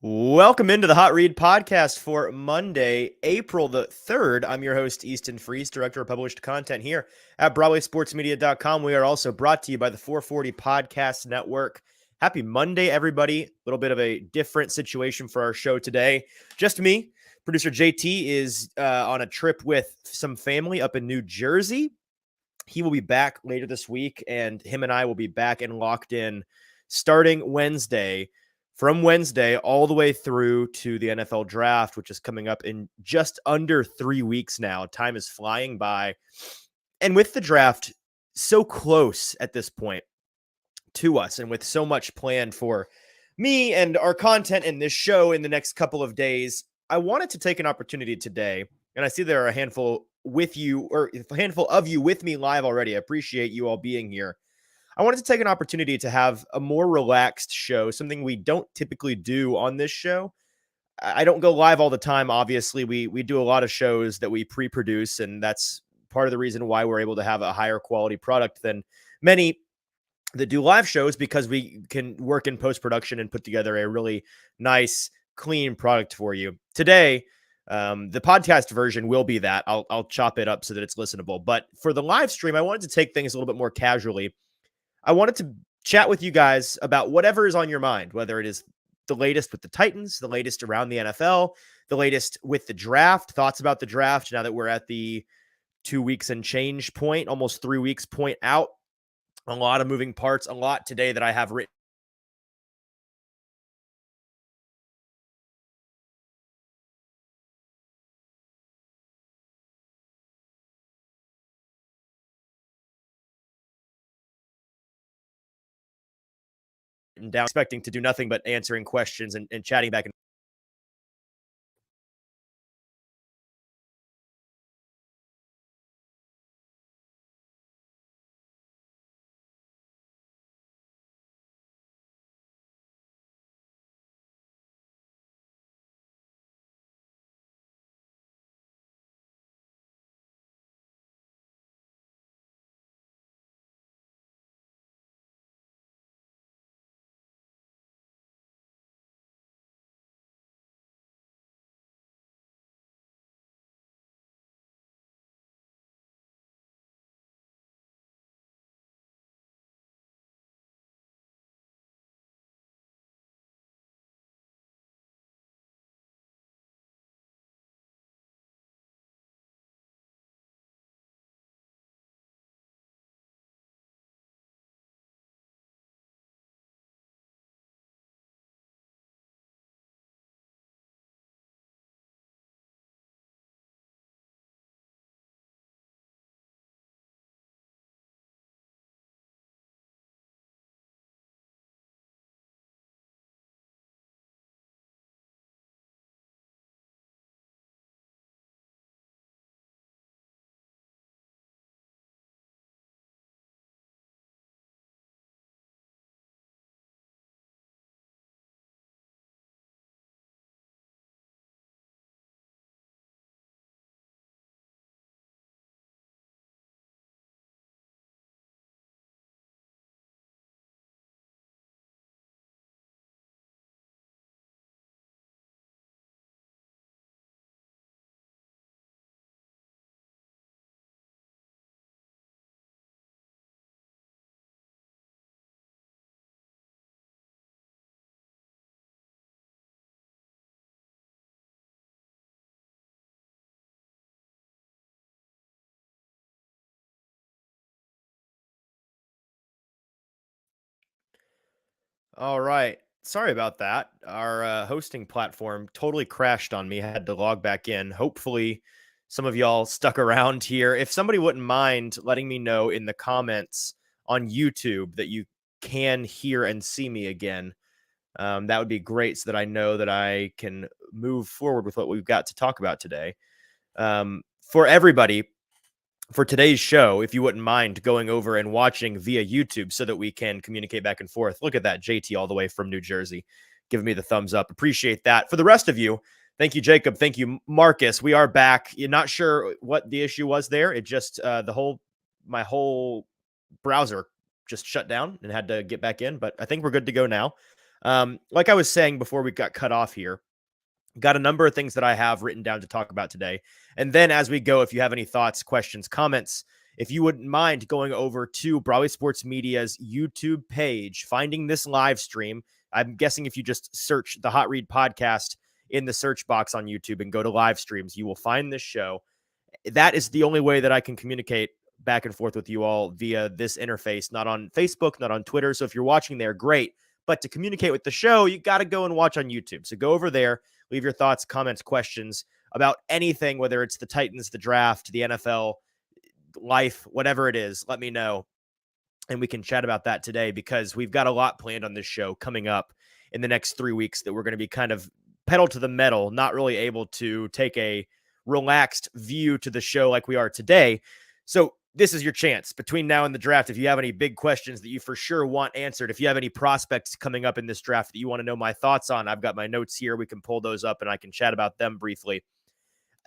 Welcome into the Hot Read podcast for Monday, April the 3rd. I'm your host, Easton Freeze, Director of Published Content here at BroadwaySportsMedia.com. We are also brought to you by the 440 Podcast Network. Happy Monday, everybody. A little bit of a different situation for our show today. Just me. Producer JT is on a trip with some family up in New Jersey. He will be back later this week, and him and I will be back and locked in starting Wednesday. From Wednesday all the way through to the NFL draft, which is coming up in just under 3 weeks now. Time is flying by. And with the draft so close at this point to us, and with so much planned for me and our content in this show in the next couple of days, I wanted to take an opportunity today, and I see there are a handful with you, or a handful of you with me live already. I appreciate you all being here. I wanted to take an opportunity to have a more relaxed show, something we don't typically do on this show. I don't go live all the time. Obviously, we do a lot of shows that we pre-produce, and that's part of the reason why we're able to have a higher quality product than many that do live shows, because we can work in post-production and put together a really nice, clean product for you. Today, the podcast version will be that. I'll chop it up so that it's listenable. But for the live stream, I wanted to take things a little bit more casually. I wanted to chat with you guys about whatever is on your mind, whether it is the latest with the Titans, the latest around the NFL, the latest with the draft, thoughts about the draft now that we're at the 2 weeks and change point, almost 3 weeks point out. A lot of moving parts, a lot today that I have written down, expecting to do nothing but answering questions and chatting back and all right. Sorry about that. Our hosting platform totally crashed on me. I had to log back in. Hopefully, some of y'all stuck around here. If somebody wouldn't mind letting me know in the comments on YouTube that you can hear and see me again, that would be great, so that I know that I can move forward with what we've got to talk about today. For everybody, for today's show, if you wouldn't mind going over and watching via YouTube so that we can communicate back and forth. Look at that, JT all the way from New Jersey, giving me the thumbs up. Appreciate that. For the rest of you, thank you, Jacob. Thank you, Marcus. We are back. You're not sure what the issue was there. It just my whole browser just shut down and had to get back in, but I think we're good to go now. Like I was saying before we got cut off here, got a number of things that I have written down to talk about today. And then as we go, if you have any thoughts, questions, comments, if you wouldn't mind going over to Broadway Sports Media's YouTube page, finding this live stream. I'm guessing if you just search the Hot Read podcast in the search box on YouTube and go to live streams, you will find this show. That is the only way that I can communicate back and forth with you all via this interface, not on Facebook, not on Twitter. So if you're watching there, great. But to communicate with the show, you got to go and watch on YouTube. So go over there, leave your thoughts, comments, questions about anything, whether it's the Titans, the draft, the NFL, life, whatever it is. Let me know. And we can chat about that today because we've got a lot planned on this show coming up in the next 3 weeks that we're going to be kind of pedal to the metal, not really able to take a relaxed view to the show like we are today. So this is your chance between now and the draft. If you have any big questions that you for sure want answered, if you have any prospects coming up in this draft that you want to know my thoughts on, I've got my notes here. We can pull those up and I can chat about them briefly.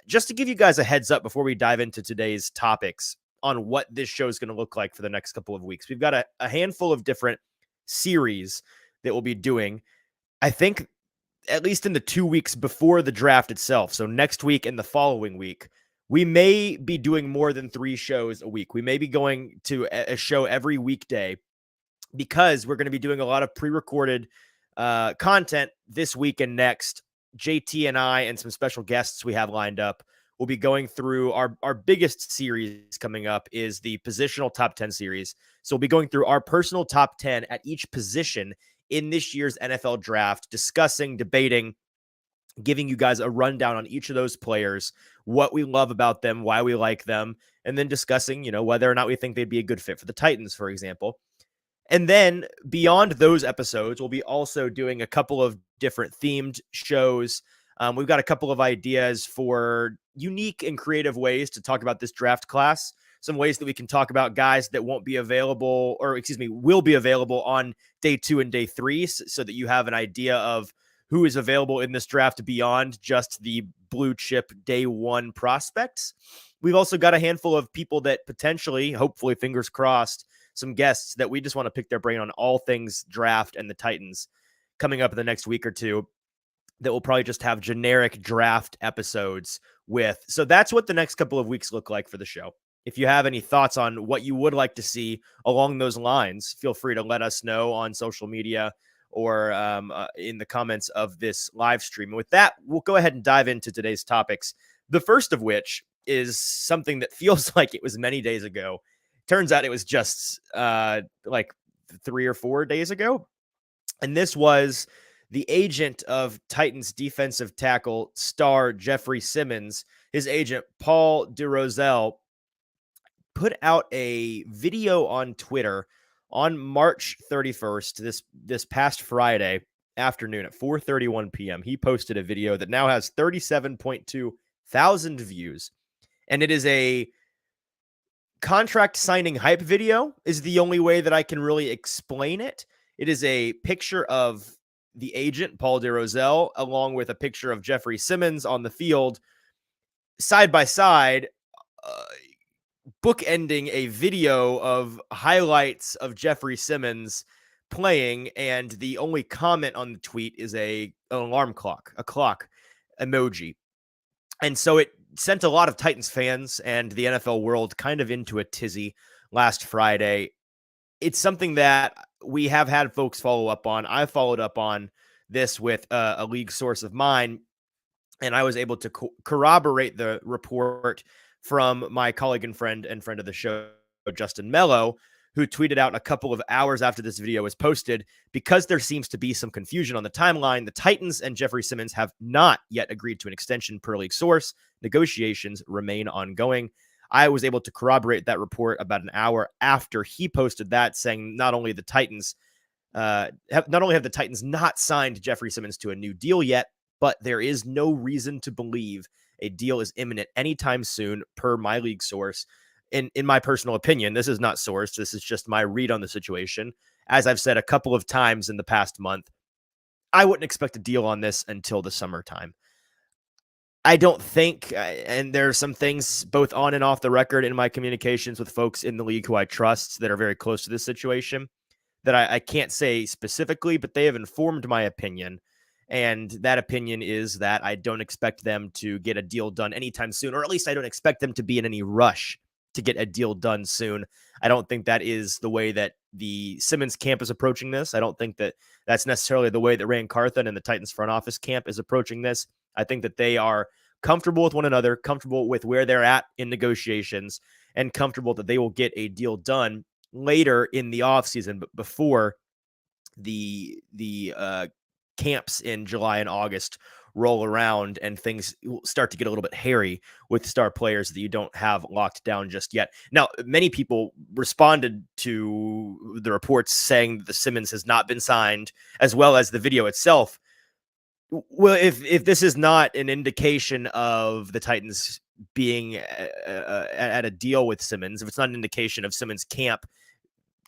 Just to give you guys a heads up before we dive into today's topics on what this show is going to look like for the next couple of weeks. We've got a handful of different series that we'll be doing. I think at least in the 2 weeks before the draft itself. So next week and the following week, we may be doing more than 3 shows a week. We may be going to a show every weekday because we're going to be doing a lot of pre-recorded content this week and next. JT and I and some special guests we have lined up. We'll be going through our biggest series coming up is the positional top 10 series. So we'll be going through our personal top 10 at each position in this year's NFL draft, discussing, debating, giving you guys a rundown on each of those players, what we love about them, why we like them, and then discussing, whether or not we think they'd be a good fit for the Titans, for example. And then beyond those episodes, we'll be also doing a couple of different themed shows. We've got a couple of ideas for unique and creative ways to talk about this draft class. Some ways that we can talk about guys that will be available on day 2 and day 3 so that you have an idea of who is available in this draft beyond just the blue chip day 1 prospects. We've also got a handful of people that potentially, hopefully, fingers crossed, some guests that we just want to pick their brain on all things draft and the Titans coming up in the next week or two that will probably just have generic draft episodes with. So that's what the next couple of weeks look like for the show. If you have any thoughts on what you would like to see along those lines, feel free to let us know on social media or in the comments of this live stream. And with that, we'll go ahead and dive into today's topics. The first of which is something that feels like it was many days ago. Turns out it was just like 3 or 4 days ago. And this was the agent of Titans defensive tackle star Jeffrey Simmons. His agent, Paul DeRozelle, put out a video on Twitter on March 31st, this past Friday afternoon at 4:31 p.m. He posted a video that now has 37.2 thousand views. And it is a contract signing hype video is the only way that I can really explain it. It is a picture of the agent, Paul DeRozelle, along with a picture of Jeffrey Simmons on the field, side by side, bookending a video of highlights of Jeffrey Simmons playing, and the only comment on the tweet is an alarm clock, a clock emoji. And so it sent a lot of Titans fans and the NFL world kind of into a tizzy last Friday. It's something that we have had folks follow up on. I followed up on this with a league source of mine, and I was able to corroborate the report from my colleague and friend of the show, Justin Mello, who tweeted out a couple of hours after this video was posted, because there seems to be some confusion on the timeline. The Titans and Jeffrey Simmons have not yet agreed to an extension per league source. Negotiations remain ongoing. I was able to corroborate that report about an hour after he posted that, saying not only have the Titans not signed Jeffrey Simmons to a new deal yet, but there is no reason to believe a deal is imminent anytime soon, per my league source. In my personal opinion, this is not sourced. This is just my read on the situation. As I've said a couple of times in the past month, I wouldn't expect a deal on this until the summertime. I don't think, and there are some things both on and off the record in my communications with folks in the league who I trust that are very close to this situation, that I can't say specifically, but they have informed my opinion. And that opinion is that I don't expect them to get a deal done anytime soon, or at least I don't expect them to be in any rush to get a deal done soon. I don't think that is the way that the Simmons camp is approaching this. I don't think that that's necessarily the way that Rand Carthon and the Titans front office camp is approaching this. I think that they are comfortable with one another, comfortable with where they're at in negotiations, and comfortable that they will get a deal done later in the offseason, but before the camps in July and August roll around and things start to get a little bit hairy with star players that you don't have locked down just yet. Now, many people responded to the reports saying that the Simmons has not been signed, as well as the video itself. Well, if this is not an indication of the Titans being at a deal with Simmons, if it's not an indication of Simmons' camp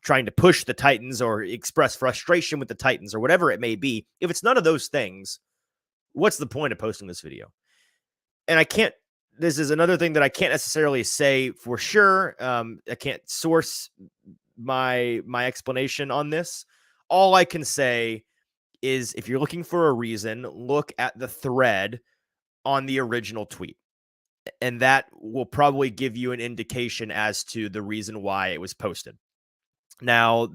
trying to push the Titans or express frustration with the Titans or whatever it may be, if it's none of those things, what's the point of posting this video? And this is another thing that I can't necessarily say for sure. I can't source my explanation on this. All I can say is if you're looking for a reason, look at the thread on the original tweet. And that will probably give you an indication as to the reason why it was posted. Now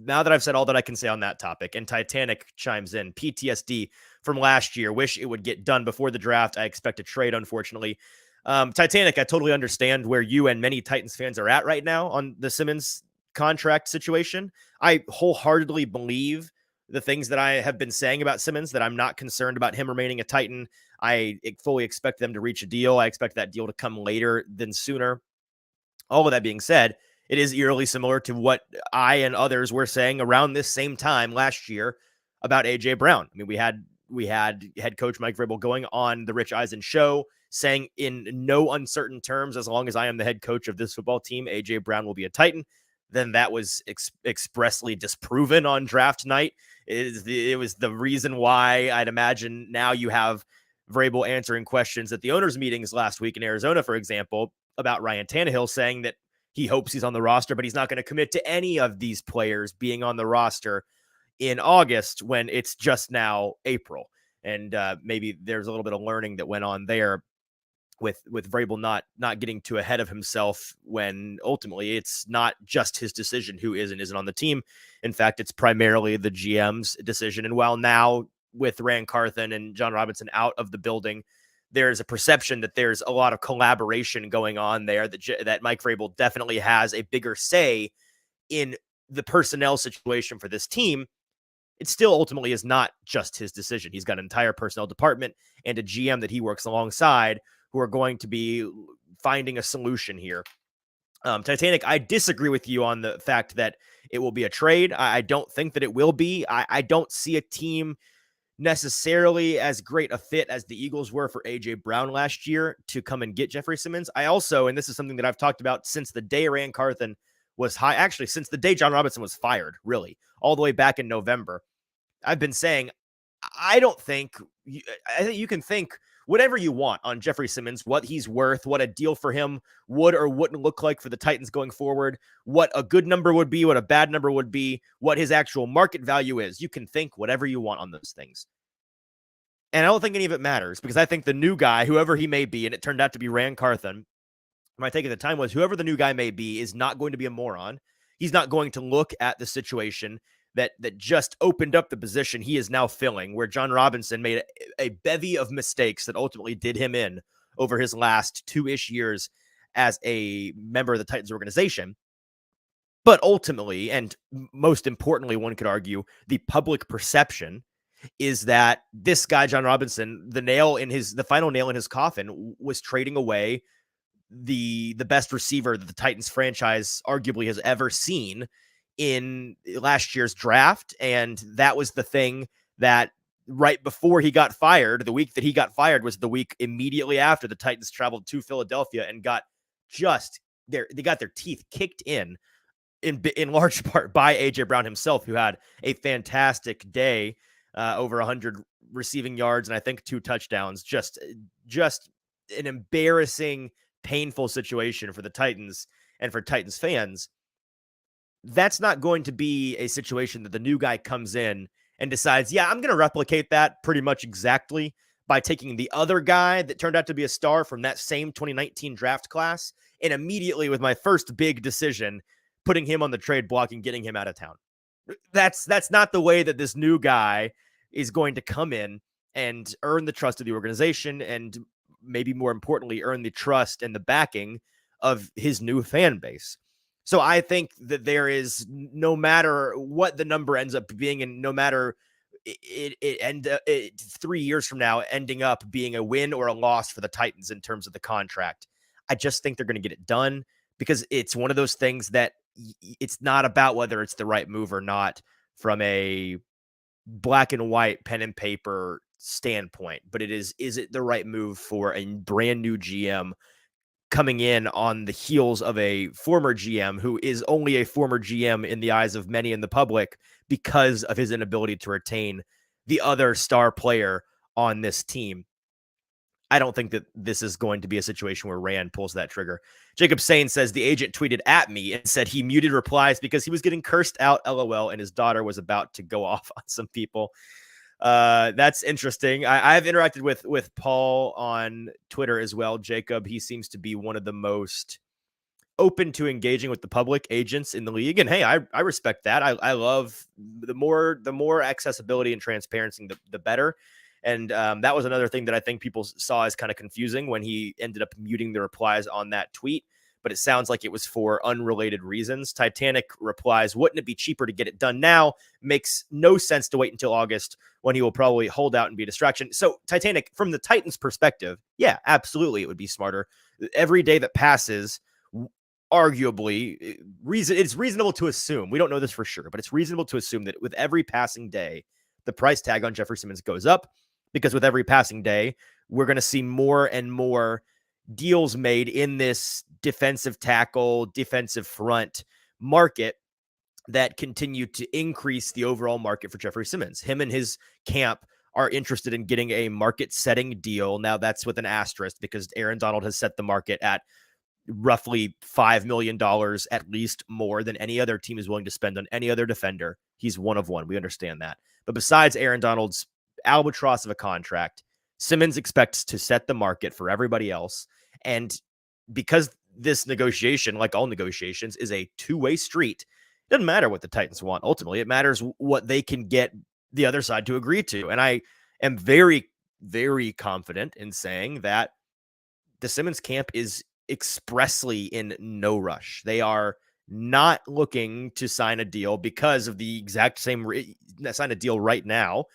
that I've said all that I can say on that topic, and Titanic chimes in, PTSD from last year, wish it would get done before the draft. I expect a trade, unfortunately. Titanic, I totally understand where you and many Titans fans are at right now on the Simmons contract situation. I wholeheartedly believe the things that I have been saying about Simmons, that I'm not concerned about him remaining a Titan. I fully expect them to reach a deal. I expect that deal to come later than sooner. All of that being said, it is eerily similar to what I and others were saying around this same time last year about A.J. Brown. I mean, we had head coach Mike Vrabel going on the Rich Eisen show saying in no uncertain terms, as long as I am the head coach of this football team, A.J. Brown will be a Titan. Then that was expressly disproven on draft night. It was the reason why I'd imagine now you have Vrabel answering questions at the owners' meetings last week in Arizona, for example, about Ryan Tannehill, saying that he hopes he's on the roster, but he's not going to commit to any of these players being on the roster in August when it's just now April. And maybe there's a little bit of learning that went on there with Vrabel not getting too ahead of himself when ultimately it's not just his decision who is and isn't on the team. In fact, it's primarily the GM's decision. And while now with Rand Carthon and John Robinson out of the building, there's a perception that there's a lot of collaboration going on there, that Mike Vrabel definitely has a bigger say in the personnel situation for this team. It still ultimately is not just his decision. He's got an entire personnel department and a GM that he works alongside who are going to be finding a solution here. Titanic, I disagree with you on the fact that it will be a trade. I don't think that it will be. I don't see a team necessarily as great a fit as the Eagles were for A.J. Brown last year to come and get Jeffrey Simmons. I also, and this is something that I've talked about since the day Rand Carthon was actually since the day John Robinson was fired, really, all the way back in November, I've been saying, I think you can think whatever you want on Jeffrey Simmons, what he's worth, what a deal for him would or wouldn't look like for the Titans going forward, what a good number would be, what a bad number would be, what his actual market value is. You can think whatever you want on those things. And I don't think any of it matters because I think the new guy, whoever he may be, and it turned out to be Rand Carthon, my take at the time was whoever the new guy may be is not going to be a moron. He's not going to look at the situation that just opened up the position he is now filling, where John Robinson made a bevy of mistakes that ultimately did him in over his last 2-ish years as a member of the Titans organization. But ultimately, and most importantly, one could argue, the public perception is that this guy, John Robinson, the final nail in his coffin was trading away the best receiver that the Titans franchise arguably has ever seen in last year's draft. And that was the thing that right before he got fired, the week that he got fired was the week immediately after the Titans traveled to Philadelphia and they got their teeth kicked in large part by A.J. Brown himself, who had a fantastic day, over 100 receiving yards and I think 2 touchdowns. Just an embarrassing, painful situation for the Titans and for Titans fans. that's not going to be a situation that the new guy comes in and decides, yeah, I'm going to replicate that pretty much exactly by taking the other guy that turned out to be a star from that same 2019 draft class and immediately with my first big decision, putting him on the trade block and getting him out of town. That's not the way that this new guy is going to come in and earn the trust of the organization and maybe more importantly, earn the trust and the backing of his new fan base. So I think that there is, no matter what the number ends up being, and no matter it 3 years from now ending up being a win or a loss for the Titans in terms of the contract, I just think they're going to get it done because it's one of those things that it's not about whether it's the right move or not from a black and white pen and paper standpoint, but it is it the right move for a brand new GM coming in on the heels of a former GM who is only a former GM in the eyes of many in the public because of his inability to retain the other star player on this team. I don't think that this is going to be a situation where Rand pulls that trigger. Jacob Sane says the agent tweeted at me and said he muted replies because he was getting cursed out, LOL, and his daughter was about to go off on some people. That's interesting. I've interacted with Paul on Twitter as well. Jacob, he seems to be one of the most open to engaging with the public agents in the league. And hey, I respect that. I love the more accessibility and transparency, the better. And that was another thing that I think people saw as kind of confusing when he ended up muting the replies on that tweet. But it sounds like it was for unrelated reasons. Titanic replies, wouldn't it be cheaper to get it done now? Makes no sense to wait until August when he will probably hold out and be a distraction. So Titanic, from the Titans' perspective, yeah, absolutely, it would be smarter. Every day that passes, arguably, it's reasonable to assume, we don't know this for sure, but it's reasonable to assume that with every passing day, the price tag on Jeffrey Simmons goes up because with every passing day, we're going to see more and more deals made in this defensive tackle, defensive front market that continue to increase the overall market for Jeffrey Simmons. Him and his camp are interested in getting a market-setting deal. Now, that's with an asterisk because Aaron Donald has set the market at roughly $5 million, at least more than any other team is willing to spend on any other defender. He's one of one. We understand that. But besides Aaron Donald's albatross of a contract, Simmons expects to set the market for everybody else. And because this negotiation, like all negotiations, is a two-way street, it doesn't matter what the Titans want. Ultimately, it matters what they can get the other side to agree to. And I am very, very confident in saying that the Simmons camp is expressly in no rush. They are not looking to sign a deal because of the exact same sign a deal right now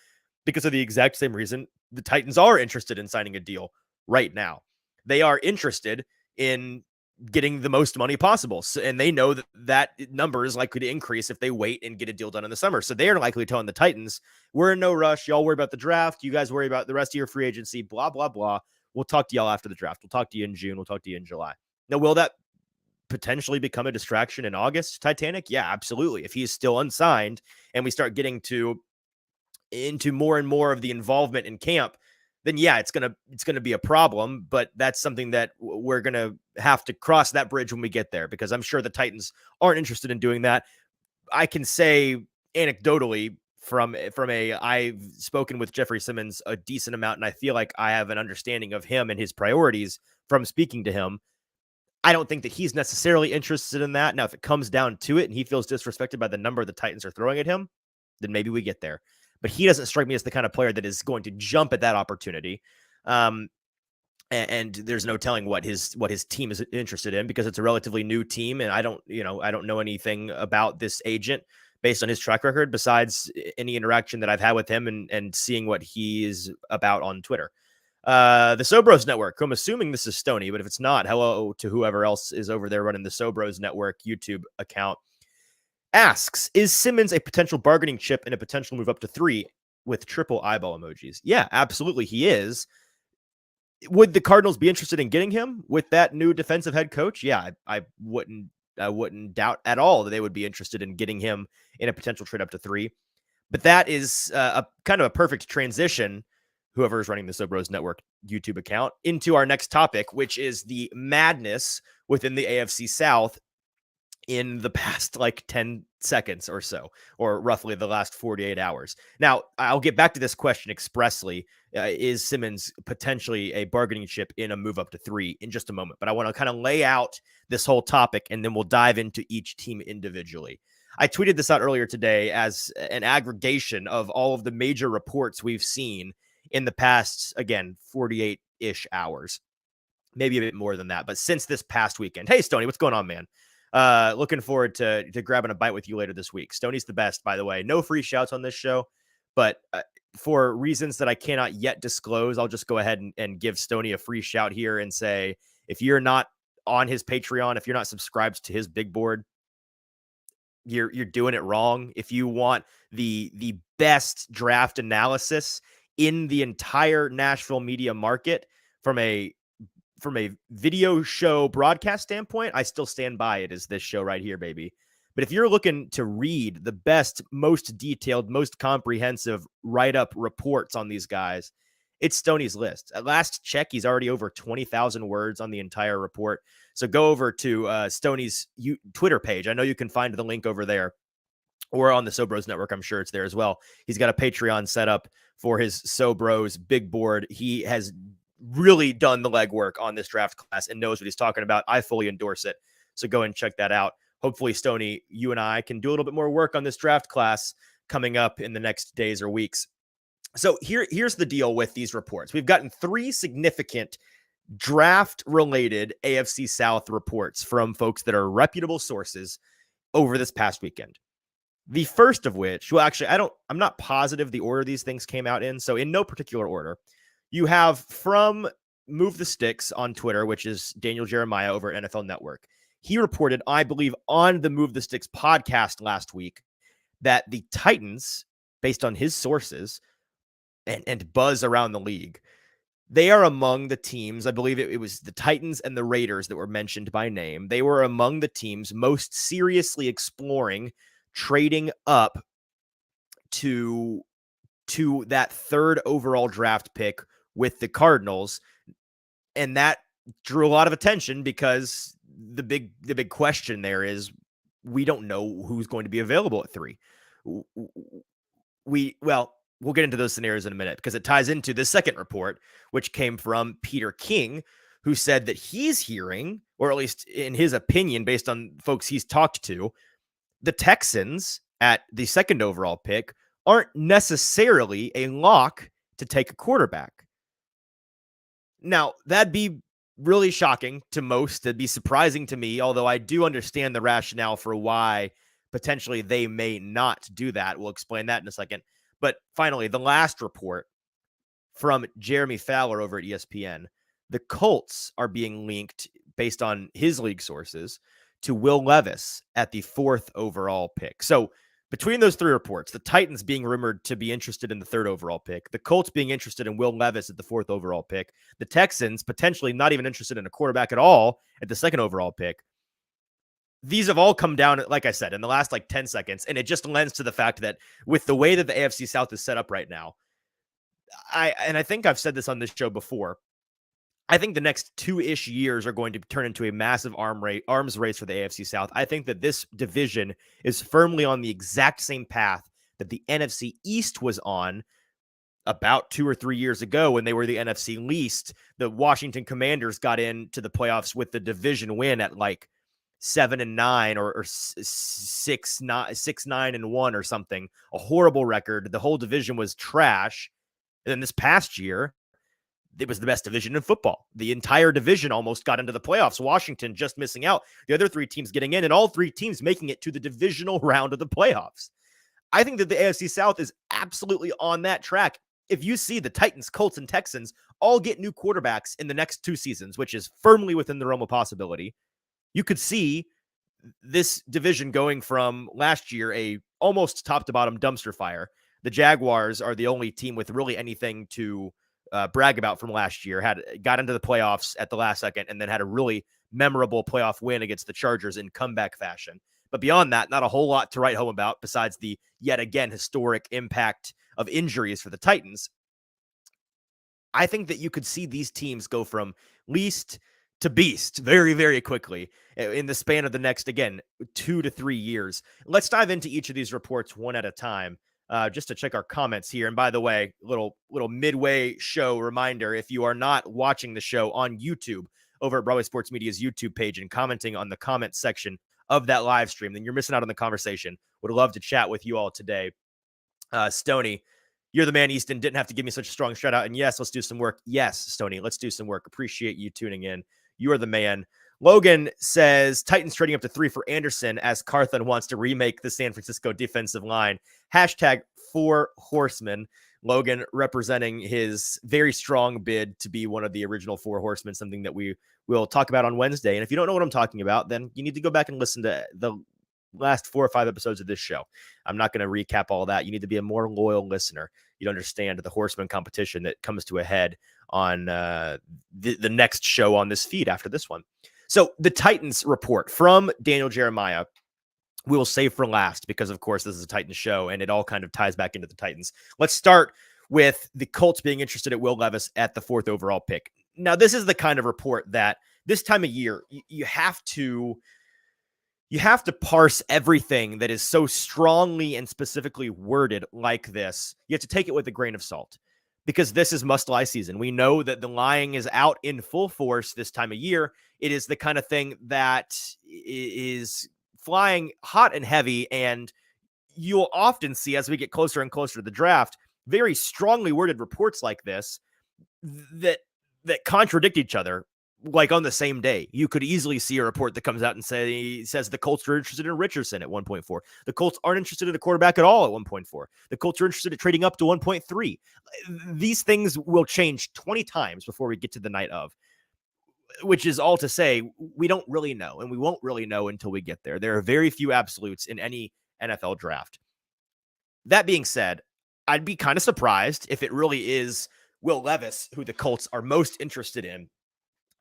because of the exact same reason the Titans are interested in signing a deal right now. They are interested in getting the most money possible. So, and they know that that number is likely to increase if they wait and get a deal done in the summer. So they are likely telling the Titans, we're in no rush. Y'all worry about the draft. You guys worry about the rest of your free agency, blah, blah, blah. We'll talk to y'all after the draft. We'll talk to you in June. We'll talk to you in July. Now, will that potentially become a distraction in August, Titanic? Yeah, absolutely. If he is still unsigned and we start getting into more and more of the involvement in camp, then yeah, it's gonna be a problem. But that's something that we're gonna have to cross that bridge when we get there, because I'm sure the Titans aren't interested in doing that. I can say anecdotally I've spoken with Jeffrey Simmons a decent amount, and I feel like I have an understanding of him and his priorities from speaking to him. I don't think that he's necessarily interested in that. Now, if it comes down to it and he feels disrespected by the number the Titans are throwing at him, then maybe we get there. But he doesn't strike me as the kind of player that is going to jump at that opportunity. And there's no telling what his team is interested in, because it's a relatively new team. And I don't know anything about this agent based on his track record, besides any interaction that I've had with him and seeing what he is about on Twitter. The Sobros Network, I'm assuming this is Stoney, but if it's not, hello to whoever else is over there running the Sobros Network YouTube account, asks, is Simmons a potential bargaining chip and a potential move up to 3 with triple eyeball emojis? Yeah, absolutely he is. Would the Cardinals be interested in getting him with that new defensive head coach? Yeah, I wouldn't doubt at all that they would be interested in getting him in a potential trade up to 3. But that is a kind of a perfect transition, whoever is running the Sobros Network YouTube account, into our next topic, which is the madness within the AFC South in the past like 10 seconds or so, or roughly the last 48 hours. Now, I'll get back to this question expressly. Is Simmons potentially a bargaining chip in a move up to 3 in just a moment? But I want to kind of lay out this whole topic, and then we'll dive into each team individually. I tweeted this out earlier today as an aggregation of all of the major reports we've seen in the past, again, 48-ish hours. Maybe a bit more than that, but since this past weekend. Hey, Stoney, what's going on, man? Looking forward to grabbing a bite with you later this week. Stoney's the best, by the way. No free shouts on this show, but for reasons that I cannot yet disclose, I'll just go ahead and give Stoney a free shout here and say, if you're not on his Patreon, if you're not subscribed to his big board, you're doing it wrong. If you want the best draft analysis in the entire Nashville media market from a video show broadcast standpoint, I still stand by it as this show right here, baby. But if you're looking to read the best, most detailed, most comprehensive write-up reports on these guys, it's Stoney's list. At last check, he's already over 20,000 words on the entire report. So go over to Stoney's Twitter page. I know you can find the link over there, or on the Sobros Network. I'm sure it's there as well. He's got a Patreon set up for his Sobros big board. He has really done the legwork on this draft class and knows what he's talking about. I fully endorse it. So go and check that out. Hopefully, Stoney, you and I can do a little bit more work on this draft class coming up in the next days or weeks. So here's the deal with these reports. We've gotten 3 significant draft-related AFC South reports from folks that are reputable sources over this past weekend. The first of which, well, actually, I'm not positive the order these things came out in. So in no particular order, you have from Move the Sticks on Twitter, which is Daniel Jeremiah over at NFL Network. He reported, I believe, on the Move the Sticks podcast last week that the Titans, based on his sources and buzz around the league, they are among the teams, I believe it was the Titans and the Raiders that were mentioned by name. They were among the teams most seriously exploring trading up to that 3rd overall draft pick with the Cardinals. And that drew a lot of attention because the big question there is we don't know who's going to be available at 3. We'll get into those scenarios in a minute because it ties into the second report, which came from Peter King, who said that he's hearing, or at least in his opinion, based on folks he's talked to, the Texans at the 2nd overall pick aren't necessarily a lock to take a quarterback. Now, that'd be really shocking to most. That'd be surprising to me, although I do understand the rationale for why potentially they may not do that. We'll explain that in a second. But finally, the last report from Jeremy Fowler over at ESPN, the Colts are being linked, based on his league sources, to Will Levis at the 4th overall pick. So between those 3 reports, the Titans being rumored to be interested in the 3rd overall pick, the Colts being interested in Will Levis at the 4th overall pick, the Texans potentially not even interested in a quarterback at all at the 2nd overall pick. These have all come down, like I said, in the last 10 seconds. And it just lends to the fact that with the way that the AFC South is set up right now, I think I've said this on this show before, I think the next 2-ish years are going to turn into a massive arms race for the AFC South. I think that this division is firmly on the exact same path that the NFC East was on about 2 or 3 years ago when they were the NFC least. The Washington Commanders got into the playoffs with the division win at 7-9 or 6-9-1 or something, a horrible record. The whole division was trash. And then this past year, it was the best division in football. The entire division almost got into the playoffs. Washington just missing out. The other 3 teams getting in, and all 3 teams making it to the divisional round of the playoffs. I think that the AFC South is absolutely on that track. If you see the Titans, Colts, and Texans all get new quarterbacks in the next 2 seasons, which is firmly within the realm of possibility, you could see this division going from last year a almost top to bottom dumpster fire. The Jaguars are the only team with really anything to brag about from last year. Got into the playoffs at the last second and then had a really memorable playoff win against the Chargers in comeback fashion. But beyond that, not a whole lot to write home about besides the yet again historic impact of injuries for the Titans. I think that you could see these teams go from least to beast very, very quickly in the span of the next, again, 2 to 3 years. Let's dive into each of these reports one at a time. Just to check our comments here. And by the way, little midway show reminder, if you are not watching the show on YouTube over at Broadway Sports Media's YouTube page and commenting on the comment section of that live stream, then you're missing out on the conversation. Would love to chat with you all today. Stoney, you're the man, Easton. Didn't have to give me such a strong shout out. And yes, let's do some work. Yes, Stoney, let's do some work. Appreciate you tuning in. You are the man. Logan says Titans trading up to 3 for Anderson as Carthon wants to remake the San Francisco defensive line. Hashtag 4 Horsemen. Logan representing his very strong bid to be one of the original 4 Horsemen, something that we will talk about on Wednesday. And if you don't know what I'm talking about, then you need to go back and listen to the last 4 or 5 episodes of this show. I'm not going to recap all that. You need to be a more loyal listener. You'd understand the Horseman competition that comes to a head on the next show on this feed after this one. So the Titans report from Daniel Jeremiah, we will save for last because, of course, this is a Titans show and it all kind of ties back into the Titans. Let's start with the Colts being interested at Will Levis at the 4th overall pick. Now, this is the kind of report that this time of year, you have to parse everything that is so strongly and specifically worded like this. You have to take it with a grain of salt because this is must-lie season. We know that the lying is out in full force this time of year. It is the kind of thing that is flying hot and heavy, and you'll often see as we get closer and closer to the draft, very strongly worded reports like this that contradict each other. Like on the same day, you could easily see a report that comes out and says the Colts are interested in Richardson at 1.4. The Colts aren't interested in a quarterback at all at 1.4. The Colts are interested in trading up to 1.3. These things will change 20 times before we get to the night of, which is all to say we don't really know, and we won't really know until we get there. There are very few absolutes in any NFL draft. That being said, I'd be kind of surprised if it really is Will Levis who the Colts are most interested in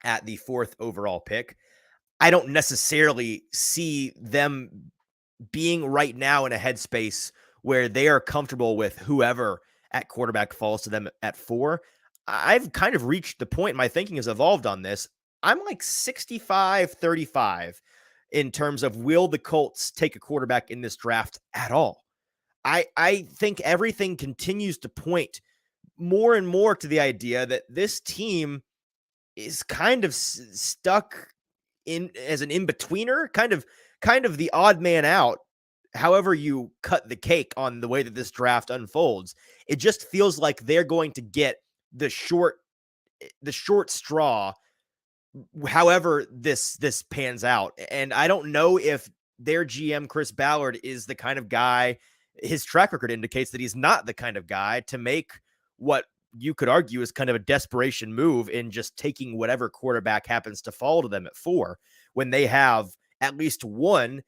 at the 4th overall pick. I don't necessarily see them being right now in a headspace where they are comfortable with whoever at quarterback falls to them at 4. I've kind of reached the point, my thinking has evolved on this. I'm like 65-35 in terms of will the Colts take a quarterback in this draft at all. I think everything continues to point more and more to the idea that this team is kind of stuck in as an in-betweener, kind of the odd man out. However you cut the cake on the way that this draft unfolds, it just feels like they're going to get the short straw, however this pans out. And I don't know if their GM, Chris Ballard, is the kind of guy, his track record indicates that he's not the kind of guy to make what you could argue is kind of a desperation move in just taking whatever quarterback happens to fall to them at 4 when they have at least one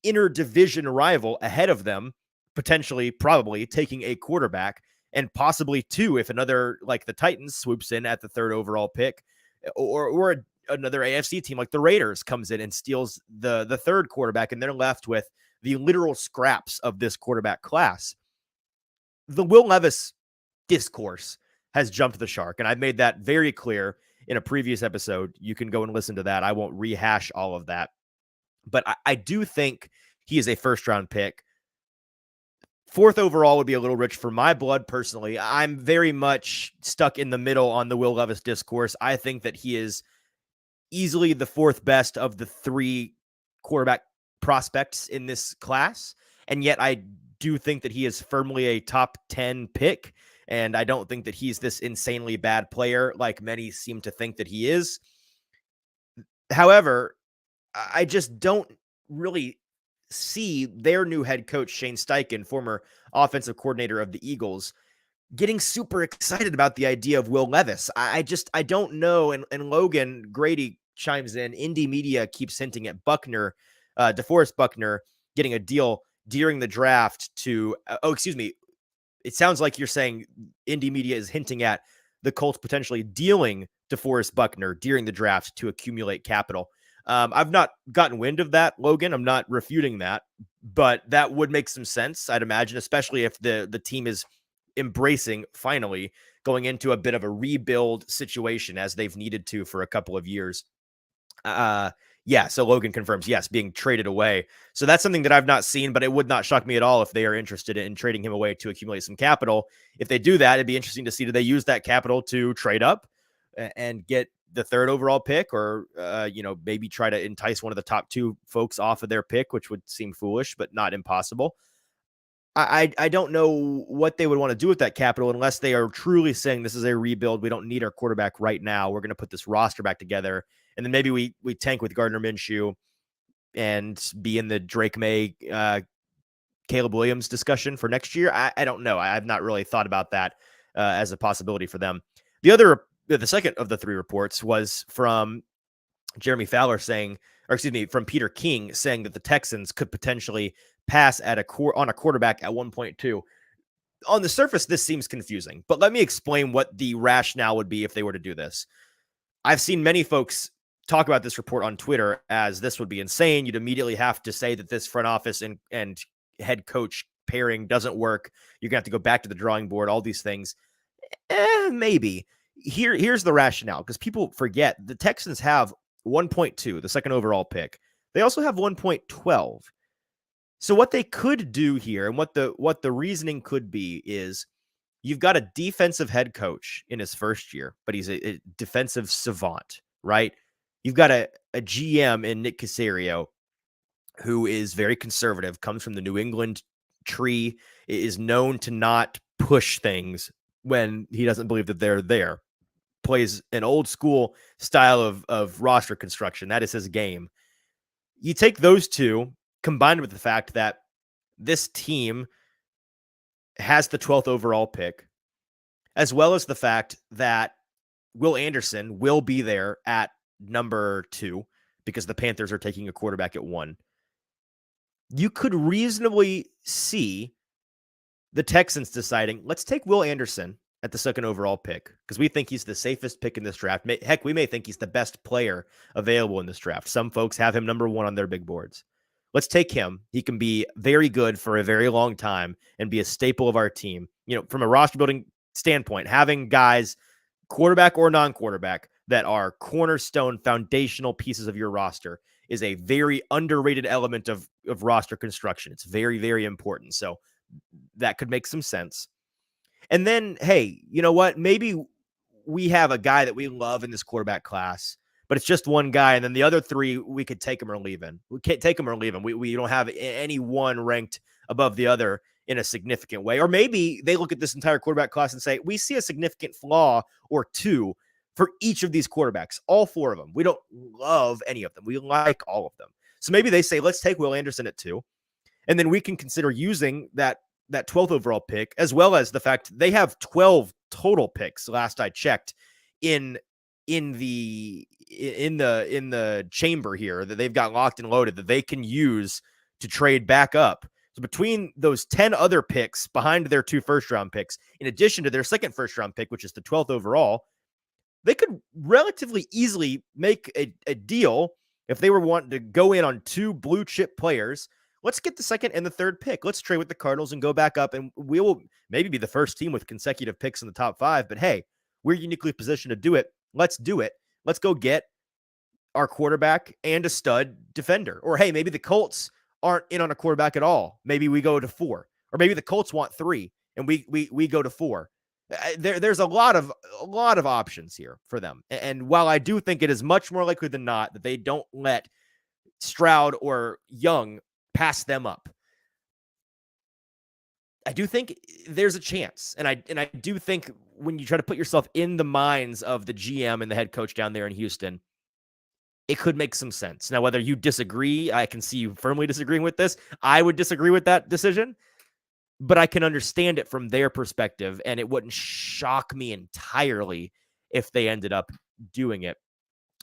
interdivision rival ahead of them, potentially, probably taking a quarterback, and possibly 2 if another, like the Titans, swoops in at the 3rd overall pick, or another AFC team like the Raiders comes in and steals the 3rd quarterback, and they're left with the literal scraps of this quarterback class. The Will Levis discourse has jumped the shark, and I've made that very clear in a previous episode. You can go and listen to that. I won't rehash all of that, but I do think he is a 1st-round pick. 4th overall would be a little rich for my blood personally. I'm very much stuck in the middle on the Will Levis discourse. I think that he is easily the 4th best of the 3 quarterback prospects in this class, and yet I do think that he is firmly a top 10 pick. And I don't think that he's this insanely bad player like many seem to think that he is. However, I just don't really see their new head coach, Shane Steichen, former offensive coordinator of the Eagles, getting super excited about the idea of Will Levis. I don't know. And Logan Grady chimes in. Indie Media keeps hinting at Buckner, DeForest Buckner, getting a deal during the draft to, it sounds like you're saying Indie Media is hinting at the Colts potentially dealing DeForest Buckner during the draft to accumulate capital. I've not gotten wind of that, Logan. I'm not refuting that, but that would make some sense, I'd imagine, especially if the team is embracing, finally, going into a bit of a rebuild situation as they've needed to for a couple of years. Yeah, so Logan confirms, yes, being traded away. So that's something that I've not seen, but it would not shock me at all if they are interested in trading him away to accumulate some capital. If they do that, it'd be interesting to see, do they use that capital to trade up and get the third overall pick, or maybe try to entice one of the top two folks off of their pick, which would seem foolish but not impossible. I don't know what they would want to do with that capital unless they are truly saying this is a rebuild. We don't need our quarterback right now. We're going to put this roster back together, and then maybe we tank with Gardner Minshew and be in the Drake May, Caleb Williams discussion for next year. I don't know. I've not really thought about that as a possibility for them. The second of the three reports was from Jeremy Fowler from Peter King saying that the Texans could potentially pass on a quarterback at 1.2. On the surface, this seems confusing, but let me explain what the rationale would be if they were to do this. I've seen many folks talk about this report on Twitter as this would be insane. You'd immediately have to say that this front office and head coach pairing doesn't work. You're going to have to go back to the drawing board, all these things. Maybe. Here's the rationale, because people forget the Texans have 1.2, the second overall pick. They also have 1.12. So what they could do here, and what the reasoning could be, is you've got a defensive head coach in his first year, but he's a defensive savant, right? You've got a GM in Nick Caserio who is very conservative, comes from the New England tree, is known to not push things when he doesn't believe that they're there, plays an old school style of roster construction. That is his game. You take those two, combined with the fact that this team has the 12th overall pick, as well as the fact that Will Anderson will be there at number 2 because the Panthers are taking a quarterback at 1. You could reasonably see the Texans deciding, let's take Will Anderson at the second overall pick because we think he's the safest pick in this draft. Heck, we may think he's the best player available in this draft. Some folks have him number 1 on their big boards. Let's take him. He can be very good for a very long time and be a staple of our team. From a roster building standpoint, having guys, quarterback or non-quarterback, that are cornerstone foundational pieces of your roster is a very underrated element of roster construction. It's very, very important. So that could make some sense. And then, hey, you know what? Maybe we have a guy that we love in this quarterback class, but it's just one guy. And then the other 3, we could take him or leave him. We can't take him or leave him. We don't have any one ranked above the other in a significant way. Or maybe they look at this entire quarterback class and say, we see a significant flaw or 2 for each of these quarterbacks, all 4 of them. We don't love any of them. We like all of them. So maybe they say, let's take Will Anderson at 2. And then we can consider using that 12th overall pick, as well as the fact they have 12 total picks last I checked in the chamber here that they've got locked and loaded that they can use to trade back up. So between those 10 other picks behind their 2 first-round picks, in addition to their second first-round pick, which is the 12th overall, they could relatively easily make a deal if they were wanting to go in on 2 blue-chip players. Let's get the second and the third pick. Let's trade with the Cardinals and go back up, and we will maybe be the first team with consecutive picks in the top 5. But hey, we're uniquely positioned to do it. Let's do it. Let's go get our quarterback and a stud defender. Or hey, maybe the Colts aren't in on a quarterback at all. Maybe we go to 4. Or maybe the Colts want 3 and we go to 4. There's a lot of options here for them. And while I do think it is much more likely than not that they don't let Stroud or Young pass them up, I do think there's a chance. And I do think when you try to put yourself in the minds of the GM and the head coach down there in Houston, it could make some sense. Now, whether you disagree, I can see you firmly disagreeing with this. I would disagree with that decision, but I can understand it from their perspective, and it wouldn't shock me entirely if they ended up doing it.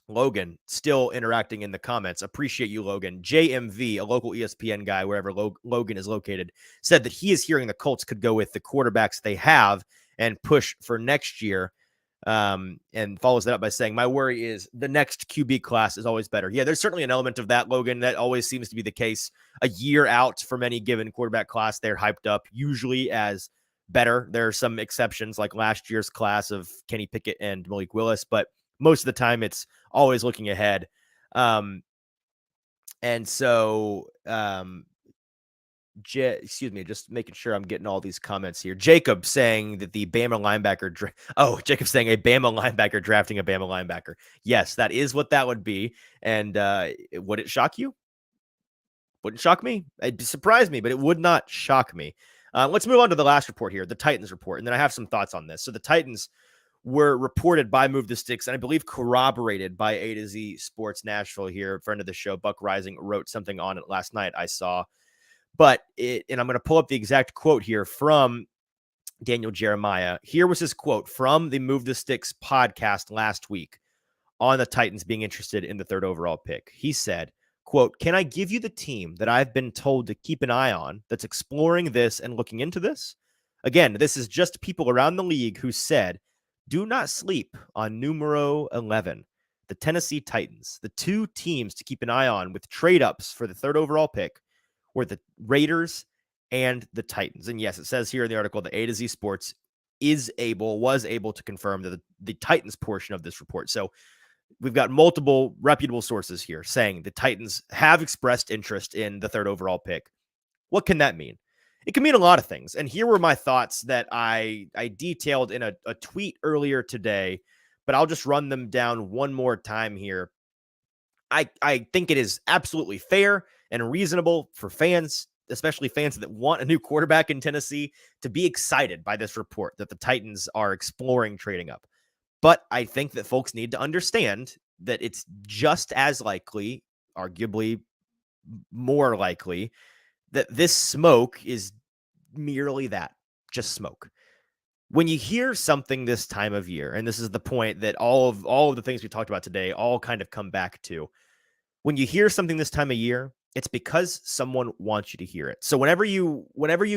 Logan, still interacting in the comments. Appreciate you, Logan. JMV, a local ESPN guy, wherever Logan is located, said that he is hearing the Colts could go with the quarterbacks they have and push for next year. And follows that up by saying, my worry is the next QB class is always better. Yeah, there's certainly an element of that, Logan. That always seems to be the case. A year out from any given quarterback class, they're hyped up usually as better. There are some exceptions like last year's class of Kenny Pickett and Malik Willis, but most of the time it's always looking ahead. And so, excuse me, just making sure I'm getting all these comments here. Jacob saying that the Bama linebacker. Jacob saying a Bama linebacker drafting a Bama linebacker. Yes, that is what that would be. And would it shock you? Wouldn't shock me. It'd surprise me, but it would not shock me. Let's move on to the last report here, the Titans report, and then I have some thoughts on this. So the Titans were reported by Move the Sticks, and I believe corroborated by A to Z Sports Nashville here. Friend of the show, Buck Rising, wrote something on it last night, I saw. And I'm going to pull up the exact quote here from Daniel Jeremiah. Here was his quote from the Move the Sticks podcast last week on the Titans being interested in the third overall pick. He said, quote, "Can I give you the team that I've been told to keep an eye on that's exploring this and looking into this?" Again, this is just people around the league who said, do not sleep on numero 11, the Tennessee Titans. The two teams to keep an eye on with trade-ups for the third overall pick were the Raiders and the Titans. And yes, it says here in the article that A to Z Sports was able to confirm that the Titans portion of this report. So we've got multiple reputable sources here saying the Titans have expressed interest in the third overall pick. What can that mean? It can mean a lot of things. And here were my thoughts that I detailed in a tweet earlier today, but I'll just run them down one more time here. I think it is absolutely fair and reasonable for fans, especially fans that want a new quarterback in Tennessee, to be excited by this report that the Titans are exploring trading up. But I think that folks need to understand that it's just as likely, arguably more likely, that this smoke is merely that, just smoke. When you hear something this time of year, and this is the point that all of the things we talked about today all kind of come back to. When you hear something this time of year, it's because someone wants you to hear it. So whenever you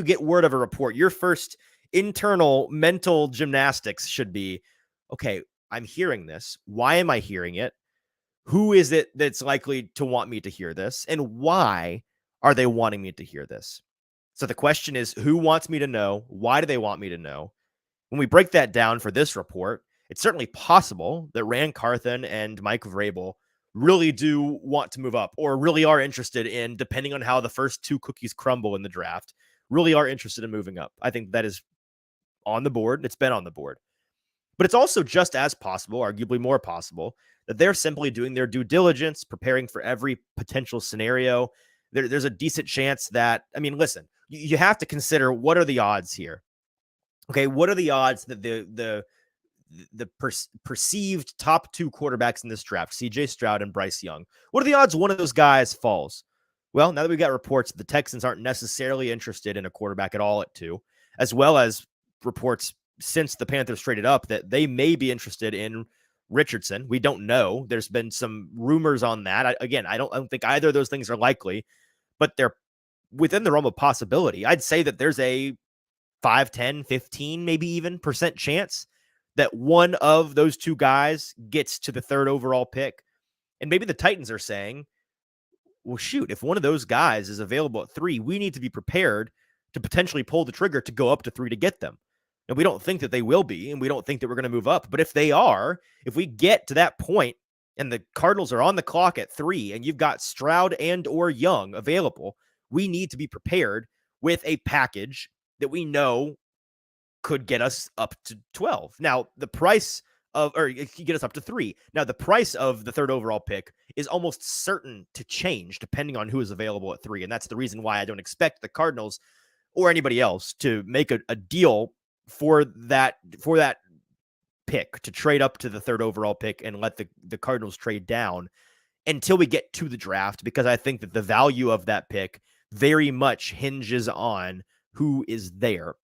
get word of a report, your first internal mental gymnastics should be, okay, I'm hearing this. Why am I hearing it? Who is it that's likely to want me to hear this? And why are they wanting me to hear this? So the question is, who wants me to know? Why do they want me to know? When we break that down for this report, it's certainly possible that Rand Carthen and Mike Vrabel really do want to move up, or really are interested in, depending on how the first two cookies crumble in the draft, really are interested in moving up. I think that is on the board. It's been on the board. But it's also just as possible, arguably more possible, that they're simply doing their due diligence, preparing for every potential scenario. There's a decent chance that, I mean, listen, you have to consider, what are the odds here? Okay, what are the odds that the perceived top two quarterbacks in this draft, CJ Stroud and Bryce Young, what are the odds one of those guys falls? Well, now that we've got reports that the Texans aren't necessarily interested in a quarterback at all at 2, as well as reports since the Panthers traded up that they may be interested in Richardson. We don't know. There's been some rumors on that. I don't think either of those things are likely, but they're within the realm of possibility. I'd say that there's a 5, 10, 15, maybe even % chance that one of those two guys gets to the third overall pick. And maybe the Titans are saying, well, shoot, if one of those guys is available at 3, we need to be prepared to potentially pull the trigger to go up to 3 to get them. And we don't think that they will be, and we don't think that we're going to move up. But if they are, if we get to that point and the Cardinals are on the clock at 3 and you've got Stroud and or Young available, we need to be prepared with a package that we know could get us up to 12. Now, the price of, or it could get us up to 3. Now, the price of the third overall pick is almost certain to change depending on who is available at 3. And that's the reason why I don't expect the Cardinals or anybody else to make a deal for that pick, to trade up to the third overall pick and let the Cardinals trade down until we get to the draft, because I think that the value of that pick very much hinges on who is there.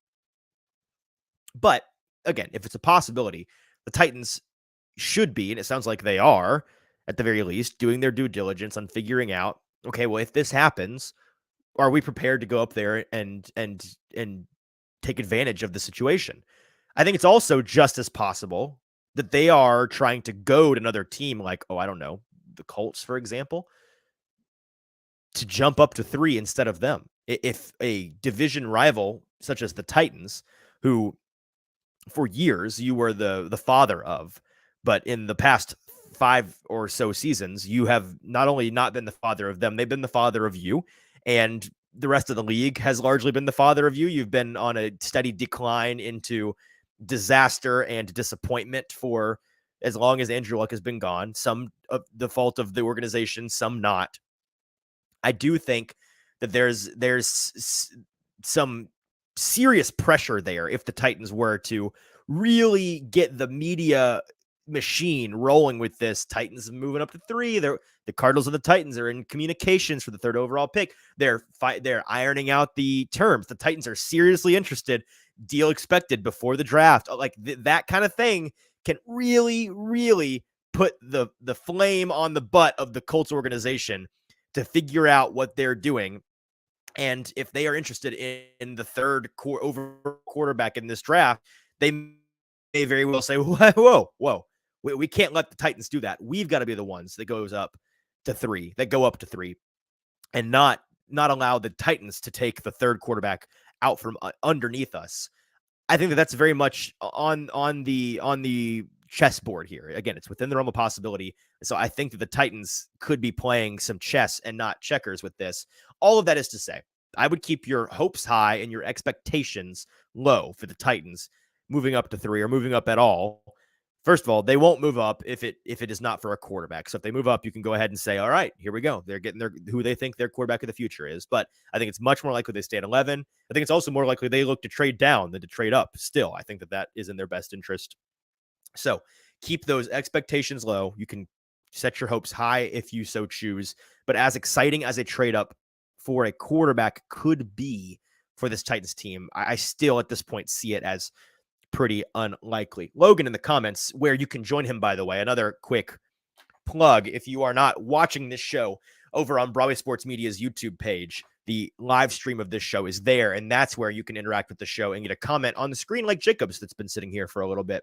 But again, if it's a possibility, the Titans should be, and it sounds like they are, at the very least, doing their due diligence on figuring out, okay, well, if this happens, are we prepared to go up there and take advantage of the situation? I think it's also just as possible that they are trying to goad another team like, oh, I don't know, the Colts, for example, to jump up to 3 instead of them. If a division rival such as the Titans, who for years you were the father of, but in the past 5 or so seasons, you have not only not been the father of them, they've been the father of you. And the rest of the league has largely been the father of you. You've been on a steady decline into disaster and disappointment for as long as Andrew Luck has been gone. Some of the fault of the organization, some not. I do think that there's some serious pressure there if the Titans were to really get the media machine rolling with this. Titans moving up to 3. The Cardinals and the Titans are in communications for the 3rd overall pick. They're ironing out the terms. The Titans are seriously interested. Deal expected before the draft. Like that kind of thing can really, really put the flame on the butt of the Colts organization to figure out what they're doing. And if they are interested in the 3rd over quarterback in this draft, they may very well say, whoa, we can't let the Titans do that. We've got to be the ones that go up to 3, and not allow the Titans to take the 3rd quarterback out from underneath us. I think that's very much on the chessboard here. Again, it's within the realm of possibility. So I think that the Titans could be playing some chess and not checkers with this. All of that is to say, I would keep your hopes high and your expectations low for the Titans moving up to 3 or moving up at all. First of all, they won't move up if it is not for a quarterback. So if they move up, you can go ahead and say, all right, here we go. They're getting who they think their quarterback of the future is. But I think it's much more likely they stay at 11. I think it's also more likely they look to trade down than to trade up. Still, I think that is in their best interest. So keep those expectations low. You can set your hopes high if you so choose. But as exciting as a trade up for a quarterback could be for this Titans team, I still at this point see it as pretty unlikely. Logan in the comments, where you can join him, by the way, another quick plug. If you are not watching this show over on Broadway Sports Media's YouTube page, the live stream of this show is there, and that's where you can interact with the show and get a comment on the screen like Jacobs that's been sitting here for a little bit.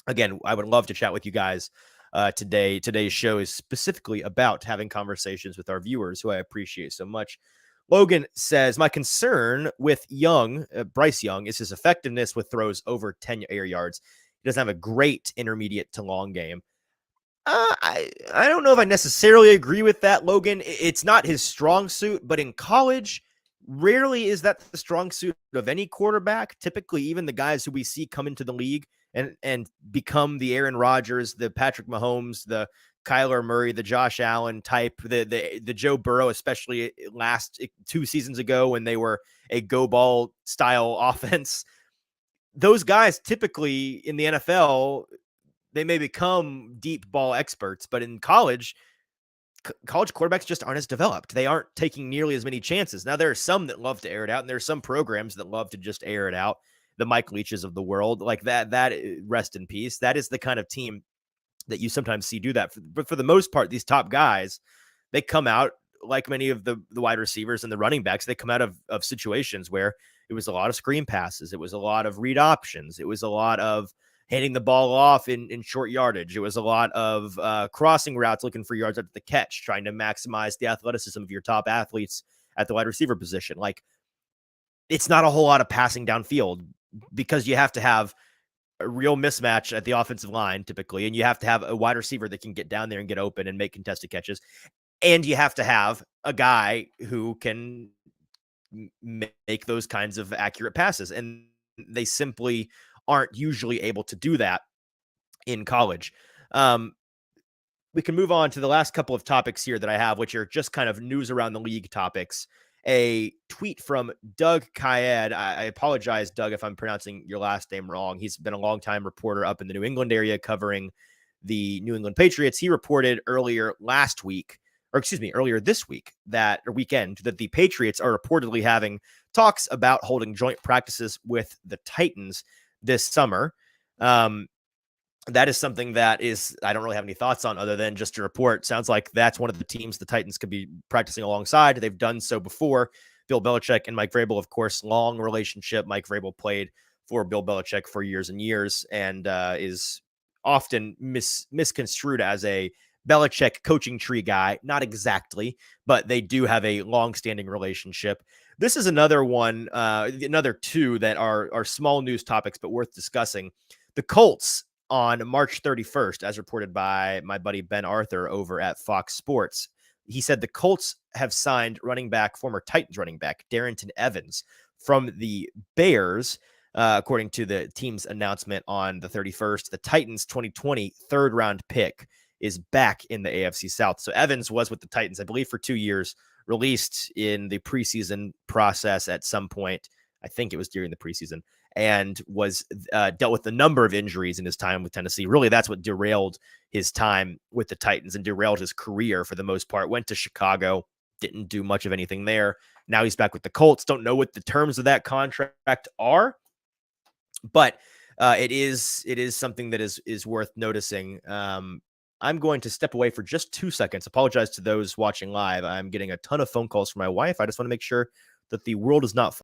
Again, I would love to chat with you guys today. Today's show is specifically about having conversations with our viewers, who I appreciate so much. Logan says, my concern with Bryce Young, is his effectiveness with throws over 10 air yards. He doesn't have a great intermediate to long game. I don't know if I necessarily agree with that, Logan. It's not his strong suit, but in college, rarely is that the strong suit of any quarterback. Typically, even the guys who we see come into the league and become the Aaron Rodgers, the Patrick Mahomes, the Kyler Murray, the Josh Allen type, the Joe Burrow, especially last 2 seasons ago when they were a go ball style offense. Those guys typically in the NFL, they may become deep ball experts, but in college quarterbacks just aren't as developed. They aren't taking nearly as many chances. Now, there are some that love to air it out, and there are some programs that love to just air it out. The Mike Leaches of the world, like that rest in peace. That is the kind of team that you sometimes see do that. But for the most part, these top guys, they come out like many of the wide receivers and the running backs. They come out of situations where it was a lot of screen passes. It was a lot of read options. It was a lot of handing the ball off in short yardage. It was a lot of crossing routes, looking for yards after the catch, trying to maximize the athleticism of your top athletes at the wide receiver position. Like, it's not a whole lot of passing downfield, because you have to have a real mismatch at the offensive line typically, and you have to have a wide receiver that can get down there and get open and make contested catches. And you have to have a guy who can make those kinds of accurate passes. And they simply aren't usually able to do that in college. We can move on to the last couple of topics here that I have, which are just kind of news around the league topics. A tweet from Doug Kaed. I apologize, Doug, if I'm pronouncing your last name wrong. He's been a longtime reporter up in the New England area covering the New England Patriots. He reported earlier this week, that the Patriots are reportedly having talks about holding joint practices with the Titans this summer. That is something that I don't really have any thoughts on other than just a report. Sounds like that's one of the teams the Titans could be practicing alongside. They've done so before. Bill Belichick and Mike Vrabel, of course, long relationship. Mike Vrabel played for Bill Belichick for years and years, and is often misconstrued as a Belichick coaching tree guy. Not exactly, but they do have a long-standing relationship. This is another one, another two that are small news topics, but worth discussing. The Colts on March 31st, as reported by my buddy Ben Arthur over at Fox Sports. He said the Colts have signed former Titans running back, Darrington Evans, from the Bears. According to the team's announcement on the 31st, the Titans' 2020 third-round pick is back in the AFC South. So Evans was with the Titans, I believe, for 2 years, released in the preseason process at some point. I think it was during the preseason, and was dealt with a number of injuries in his time with Tennessee. Really, that's what derailed his time with the Titans and derailed his career for the most part. Went to Chicago, didn't do much of anything there. Now he's back with the Colts. Don't know what the terms of that contract are, but it is something that is worth noticing. I'm going to step away for just 2 seconds. Apologize to those watching live. I'm getting a ton of phone calls from my wife. I just want to make sure that the world is not.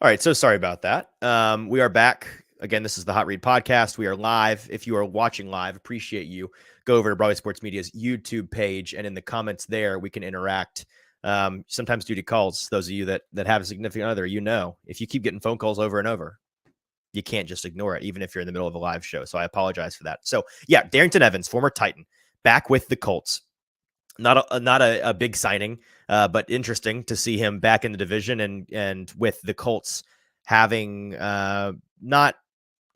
All right, so sorry about that. We are back. Again, this is the Hot Read Podcast. We are live. If you are watching live, appreciate you. Go over to Broadway Sports Media's YouTube page, and in the comments there, we can interact. Sometimes due to calls, those of you that have a significant other, if you keep getting phone calls over and over, you can't just ignore it, even if you're in the middle of a live show. So I apologize for that. So yeah, Darrington Evans, former Titan, back with the Colts. Not a big signing, but interesting to see him back in the division and with the Colts having not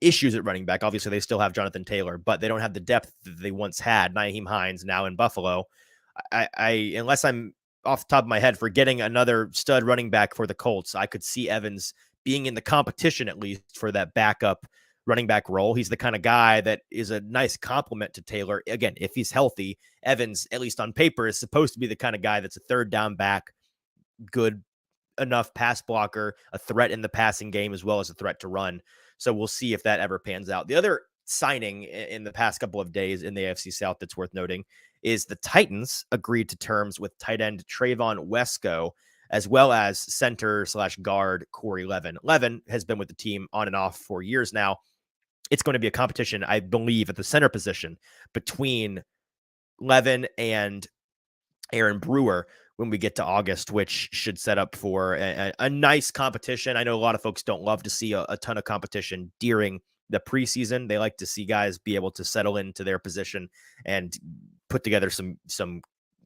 issues at running back. Obviously, they still have Jonathan Taylor, but they don't have the depth that they once had. Nyheim Hines now in Buffalo. I unless I'm off the top of my head forgetting another stud running back for the Colts, I could see Evans being in the competition at least for that backup running back role. He's the kind of guy that is a nice complement to Taylor. Again, if he's healthy, Evans, at least on paper, is supposed to be the kind of guy that's a third down back, good enough pass blocker, a threat in the passing game, as well as a threat to run. So we'll see if that ever pans out. The other signing in the past couple of days in the AFC South that's worth noting is the Titans agreed to terms with tight end Trayvon Wesco, as well as center/guard Corey Levin. Levin has been with the team on and off for years now. It's going to be a competition, I believe, at the center position between Levin and Aaron Brewer when we get to August, which should set up for a nice competition. I know a lot of folks don't love to see a ton of competition during the preseason. They like to see guys be able to settle into their position and put together some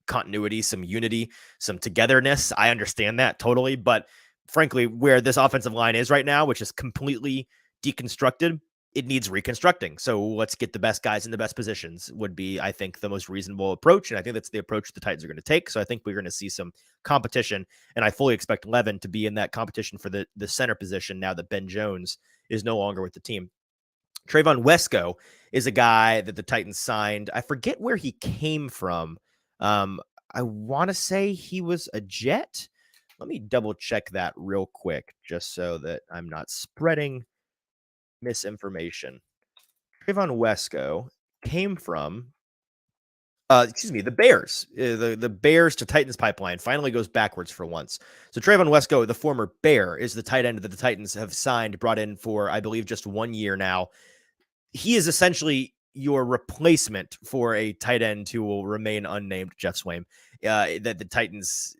continuity, some unity, some togetherness. I understand that totally, but frankly, where this offensive line is right now, which is completely deconstructed, it needs reconstructing. So let's get the best guys in the best positions would be, I think, the most reasonable approach. And I think that's the approach the Titans are going to take. So I think we're going to see some competition. And I fully expect Levin to be in that competition for the center position now that Ben Jones is no longer with the team. Trayvon Wesco is a guy that the Titans signed. I forget where he came from. I want to say he was a Jet. Let me double check that real quick, just so that I'm not spreading misinformation. Trayvon Wesco came from, the Bears. The Bears to Titans pipeline finally goes backwards for once. So Trayvon Wesco, the former Bear, is the tight end that the Titans have signed, brought in for, I believe, just 1 year now. He is essentially your replacement for a tight end who will remain unnamed, Jeff Swaim, that the Titans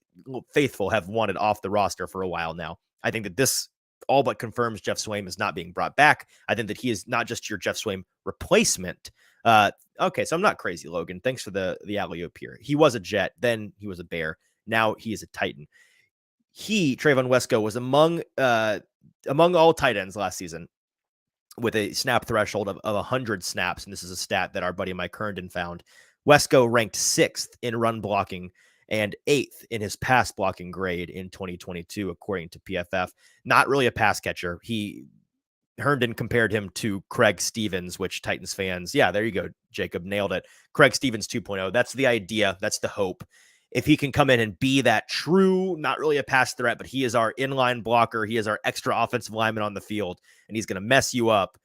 faithful have wanted off the roster for a while now. I think that this all but confirms Jeff Swaim is not being brought back. I think that he is not just your Jeff Swaim replacement. Okay, so I'm not crazy, Logan. Thanks for the alley-oop here. He was a Jet, then he was a Bear. Now he is a Titan. Trayvon Wesco, was among all tight ends last season with a snap threshold of 100 snaps. And this is a stat that our buddy Mike Herndon found. Wesco ranked 6th in run blocking and 8th in his pass blocking grade in 2022, according to PFF. Not really a pass catcher. Herndon compared him to Craig Stevens, which Titans fans, yeah, there you go, Jacob, nailed it. Craig Stevens 2.0. That's the idea. That's the hope. If he can come in and be that true, not really a pass threat, but he is our inline blocker. He is our extra offensive lineman on the field, and he's going to mess you up.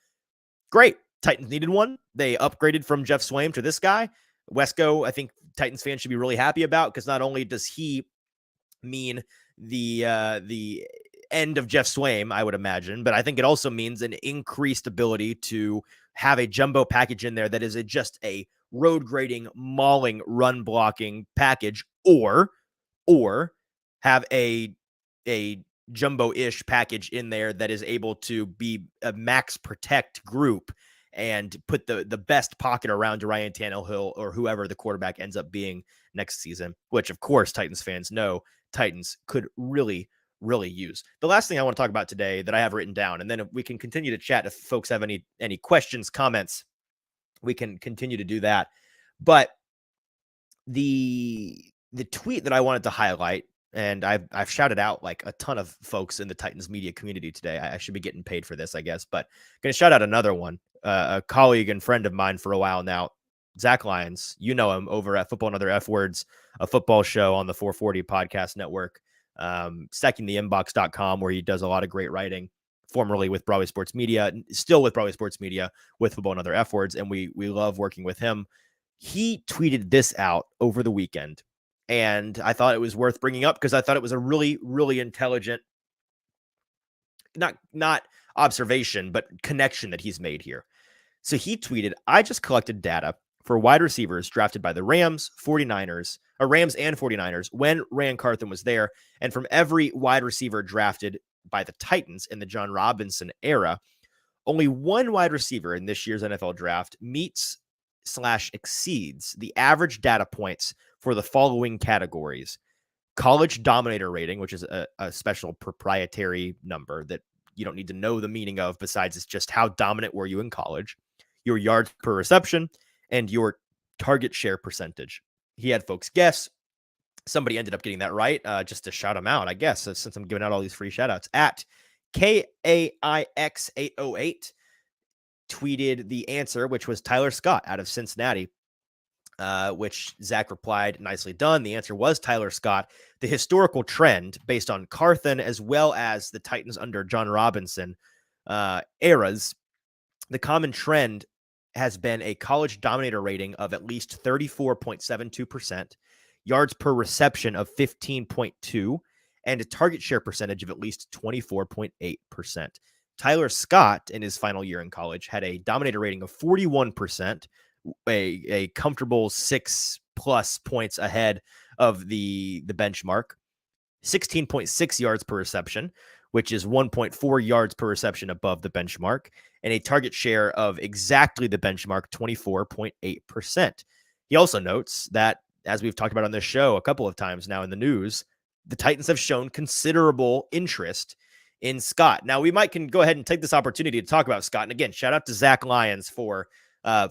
Great. Titans needed one. They upgraded from Jeff Swaim to this guy. Wesco, I think Titans fans should be really happy about, because not only does he mean the end of Jeff Swaim, I would imagine, but I think it also means an increased ability to have a jumbo package in there that is just a road grading, mauling, run blocking package, or have a jumbo-ish package in there that is able to be a max protect group and put the best pocket around Ryan Tannehill or whoever the quarterback ends up being next season, which of course Titans fans know Titans could really use. The last thing I want to talk about today that I have written down, and then if we can continue to chat if folks have any questions, comments, we can continue to do that. But the tweet that I wanted to highlight, and I've shouted out like a ton of folks in the Titans media community today. I should be getting paid for this, I guess, but I'm going to shout out another one, a colleague and friend of mine for a while now, Zach Lyons. You know him over at Football and Other F Words, a football show on the 440 podcast network, stackingtheinbox.com, where he does a lot of great writing, formerly with Broadway Sports Media, still with Broadway Sports Media, with Football and Other F Words, and we love working with him. He tweeted this out over the weekend, and I thought it was worth bringing up because I thought it was a really, really intelligent, not observation, but connection that he's made here. So he tweeted, "I just collected data for wide receivers drafted by the Rams and 49ers when Ran Carthon was there, and from every wide receiver drafted by the Titans in the John Robinson era, only one wide receiver in this year's NFL draft meets/exceeds the average data points for the following categories: college dominator rating, which is a special proprietary number that you don't need to know the meaning of, besides it's just how dominant were you in college, your yards per reception, and your target share percentage." He had folks guess. Somebody ended up getting that right, just to shout him out, I guess, since I'm giving out all these free shout outs. At KAIX808 tweeted the answer, which was Tyler Scott out of Cincinnati, which Zach replied, "Nicely done." The answer was Tyler Scott. The historical trend based on Carthon as well as the Titans under John Robinson eras, the common trend has been a college dominator rating of at least 34.72%, yards per reception of 15.2, and a target share percentage of at least 24.8%. Tyler Scott, in his final year in college, had a dominator rating of 41%, a comfortable 6+ points ahead of the benchmark, 16.6 yards per reception, which is 1.4 yards per reception above the benchmark, and a target share of exactly the benchmark, 24.8%. He also notes that, as we've talked about on this show a couple of times now in the news, the Titans have shown considerable interest in Scott. Now, we can go ahead and take this opportunity to talk about Scott. And again, shout out to Zach Lyons for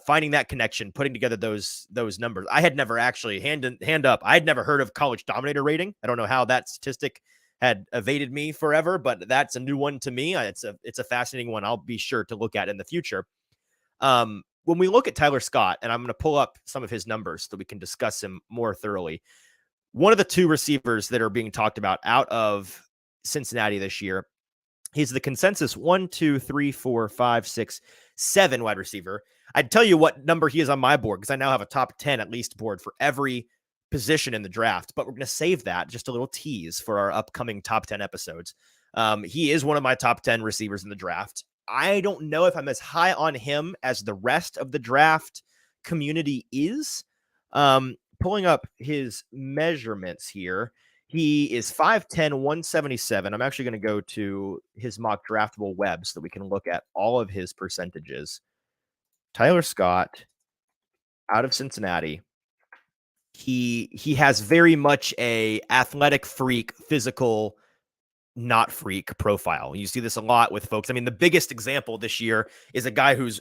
finding that connection, putting together those numbers. I had never actually, hand up, I had never heard of college dominator rating. I don't know how that statistic had evaded me forever, but that's a new one to me. It's a fascinating one. I'll be sure to look at in the future. When we look at Tyler Scott, and I'm going to pull up some of his numbers so that we can discuss him more thoroughly. One of the two receivers that are being talked about out of Cincinnati this year, he's the consensus 1, 2, 3, 4, 5, 6, 7 wide receiver. I'd tell you what number he is on my board, because I now have a top 10 at least board for every position in the draft, but we're going to save that, just a little tease, for our upcoming top 10 episodes. He is one of my top 10 receivers in the draft. I don't know if I'm as high on him as the rest of the draft community is. Pulling up his measurements here, he is 5'10", 177. I'm actually going to go to his mock draftable web so that we can look at all of his percentages. Tyler Scott out of Cincinnati. He has very much a athletic freak, physical not freak profile. You see this a lot with folks. I mean, the biggest example this year is a guy who's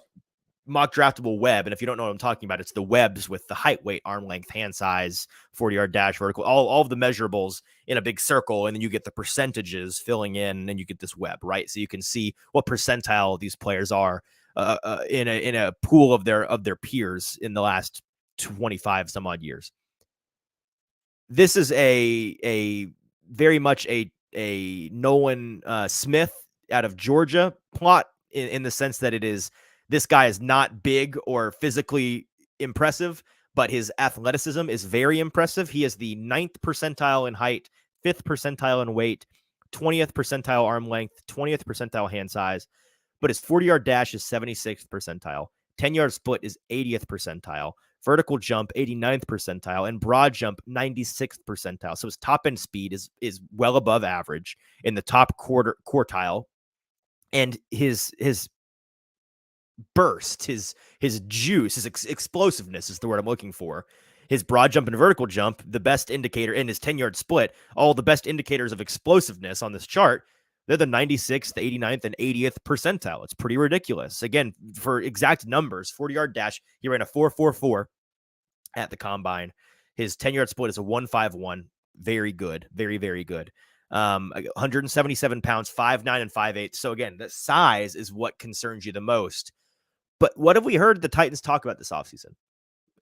mock draftable web. And if you don't know what I'm talking about, it's the webs with the height, weight, arm length, hand size, 40-yard dash, vertical, all of the measurables in a big circle. And then you get the percentages filling in, and then you get this web, right? So you can see what percentile these players are in a pool of their peers in the last 25 some odd years. This is a very much a Nolan Smith out of Georgia plot in the sense that this guy is not big or physically impressive, but his athleticism is very impressive. He is the 9th percentile in height, 5th percentile in weight, 20th percentile arm length, 20th percentile hand size, but his 40-yard dash is 76th percentile. 10-yard split is 80th percentile. Vertical jump, 89th percentile, and broad jump, 96th percentile. So his top end speed is well above average in the top quartile. And his burst, his juice, his explosiveness is the word I'm looking for. His broad jump and vertical jump, the best indicator in his 10-yard split, all the best indicators of explosiveness on this chart, they're the 96th, the 89th, and 80th percentile. It's pretty ridiculous. Again, for exact numbers, 40-yard dash, he ran a 4.44 at the combine. His 10-yard split is a 1.51. Very good. Very, very good. 177 pounds, 5'9" and 5'8". So again, the size is what concerns you the most. But what have we heard the Titans talk about this offseason?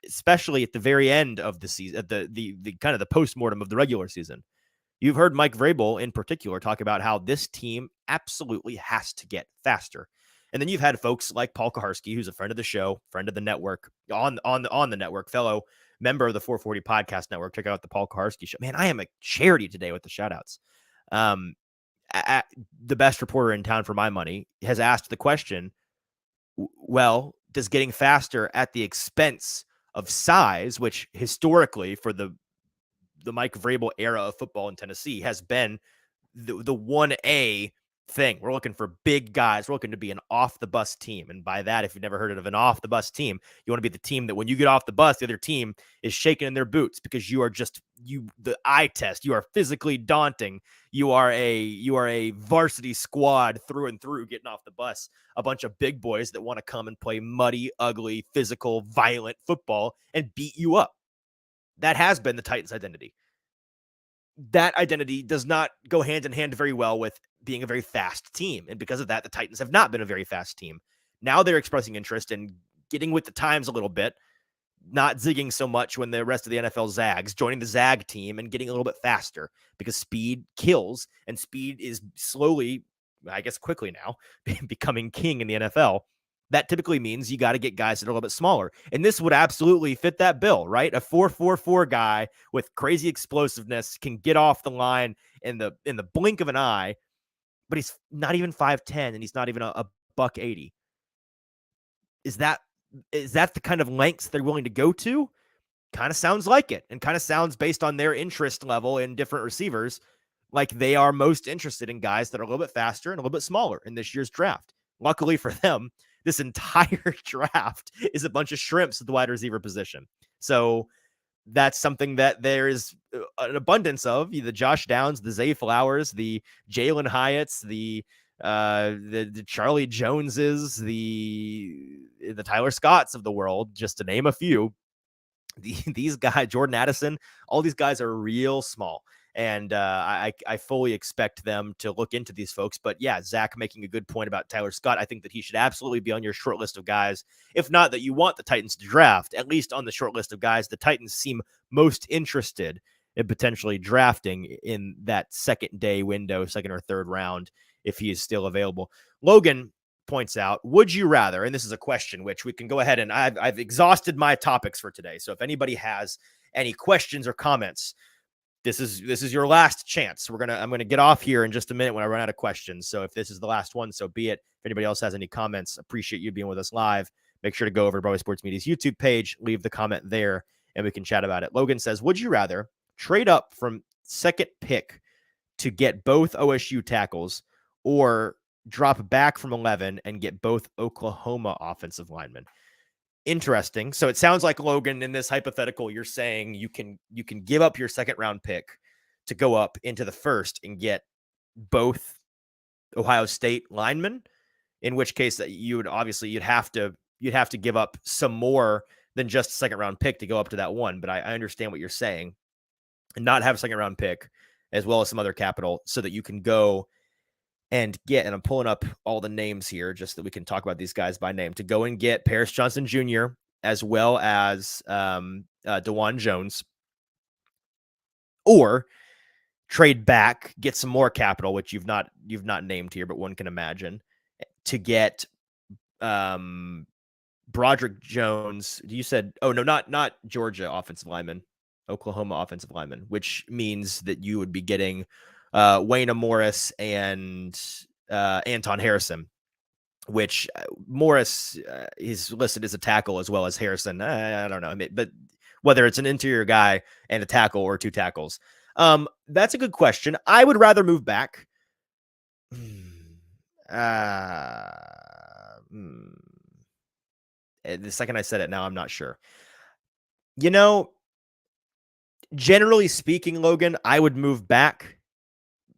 Especially at the very end of the season, at the kind of the postmortem of the regular season. You've heard Mike Vrabel in particular talk about how this team absolutely has to get faster. And then you've had folks like Paul Kaharski, who's a friend of the show, friend of the network, on the network, fellow member of the 440 Podcast Network. Check out the Paul Kaharski show. Man, I am a charity today with the shout-outs. The best reporter in town for my money has asked the question, well, does getting faster at the expense of size, which historically for the Mike Vrabel era of football in Tennessee has been the 1A thing. We're looking for big guys. We're looking to be an off-the-bus team. And by that, if you've never heard of an off-the-bus team, you want to be the team that when you get off the bus, the other team is shaking in their boots because you are the eye test. You are physically daunting. You are a varsity squad through and through getting off the bus. A bunch of big boys that want to come and play muddy, ugly, physical, violent football and beat you up. That has been the Titans' identity. That identity does not go hand in hand very well with being a very fast team. And because of that, the Titans have not been a very fast team. Now they're expressing interest in getting with the times a little bit, not zigging so much when the rest of the NFL zags, joining the zag team and getting a little bit faster because speed kills, and speed is slowly, I guess quickly now, becoming king in the NFL. That typically means you got to get guys that are a little bit smaller. And this would absolutely fit that bill, right? A 4.44 guy with crazy explosiveness can get off the line in the blink of an eye, but he's not even 5'10", and he's not even a buck 80. Is that the kind of lengths they're willing to go to? Kind of sounds like it, and kind of sounds based on their interest level in different receivers like they are most interested in guys that are a little bit faster and a little bit smaller in this year's draft. Luckily for them, this entire draft is a bunch of shrimps at the wide receiver position. So that's something that there is an abundance of. The Josh Downs, the Zay Flowers, the Jalen Hyatts, the Charlie Joneses, the Tyler Scotts of the world, just to name a few. These guys, Jordan Addison, all these guys are real small. And I fully expect them to look into these folks. But yeah, Zach making a good point about Tyler Scott. I think that he should absolutely be on your short list of guys. If not that you want the Titans to draft, at least on the short list of guys the Titans seem most interested in potentially drafting in that second day window, second or third round, if he is still available. Logan points out, would you rather, and this is a question which we can go ahead and I've exhausted my topics for today. So if anybody has any questions or comments, this is your last chance. I'm gonna get off here in just a minute when I run out of questions. So if this is the last one, so be it. If anybody else has any comments, appreciate you being with us live. Make sure to go over to Broadway Sports Media's YouTube page, leave the comment there, and we can chat about it. Logan says, would you rather trade up from second pick to get both OSU tackles or drop back from 11 and get both Oklahoma offensive linemen? Interesting. So it sounds like, Logan, in this hypothetical, you're saying you can give up your second round pick to go up into the first and get both Ohio State linemen, in which case you'd have to give up some more than just a second round pick to go up to that one. But I understand what you're saying, and not have a second round pick as well as some other capital so that you can go and get, and I'm pulling up all the names here just that we can talk about these guys by name, to go and get Paris Johnson Jr. as well as DeJuan Jones, or trade back, get some more capital, which you've not named here, but one can imagine, to get Broderick Jones. You said, oh no, not Georgia offensive lineman, Oklahoma offensive lineman, which means that you would be getting Wayne Morris and Anton Harrison, which Morris is listed as a tackle as well as Harrison. I don't know, I mean, but whether it's an interior guy and a tackle or two tackles, that's a good question. I would rather move back. The second I said it, now I'm not sure. You know, generally speaking, Logan, I would move back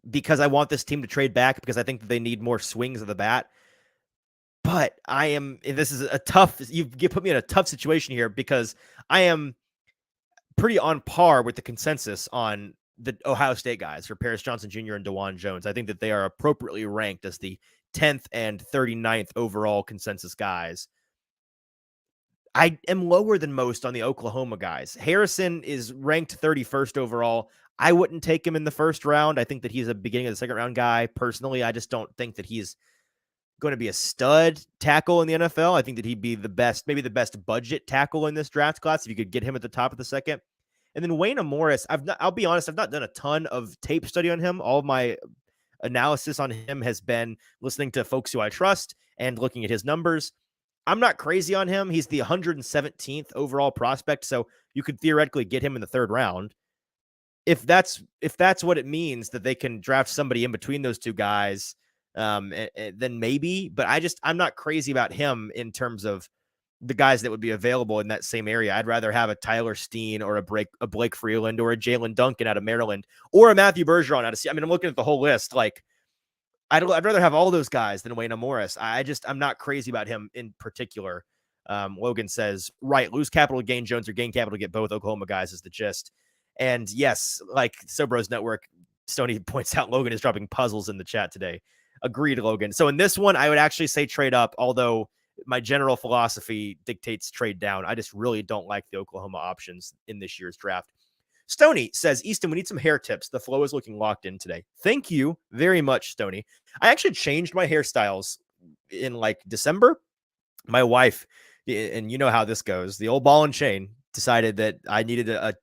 because I want this team to trade back, because I think that they need more swings of the bat. But this is a tough, you put me in a tough situation here, because I am pretty on par with the consensus on the Ohio State guys for Paris Johnson Jr. and DeJuan Jones. I think that they are appropriately ranked as the 10th and 39th overall consensus guys. I am lower than most on the Oklahoma guys. Harrison is ranked 31st overall. I wouldn't take him in the first round. I think that he's a beginning of the second round guy. Personally, I just don't think that he's going to be a stud tackle in the NFL. I think that he'd be maybe the best budget tackle in this draft class if you could get him at the top of the second. And then Wayne Morris, I'll be honest, I've not done a ton of tape study on him. All of my analysis on him has been listening to folks who I trust and looking at his numbers. I'm not crazy on him. He's the 117th overall prospect, so you could theoretically get him in the third round. If that's what it means, that they can draft somebody in between those two guys, then maybe. But I'm not crazy about him in terms of the guys that would be available in that same area. I'd rather have a Tyler Steen or a Blake Freeland or a Jalen Duncan out of Maryland, or a Matthew Bergeron out of. I mean, I'm looking at the whole list. Like, I'd rather have all those guys than Wayne Morris. I'm not crazy about him in particular. Logan says, right, lose capital to gain Jones, or gain capital to get both Oklahoma guys is the gist. And yes, like Sobros Network, Stoney points out, Logan is dropping puzzles in the chat today. Agreed, Logan. So in this one, I would actually say trade up, although my general philosophy dictates trade down. I just really don't like the Oklahoma options in this year's draft. Stoney says, Easton, we need some hair tips. The flow is looking locked in today. Thank you very much, Stoney. I actually changed my hairstyles in like December. My wife, and you know how this goes, the old ball and chain, decided that I needed a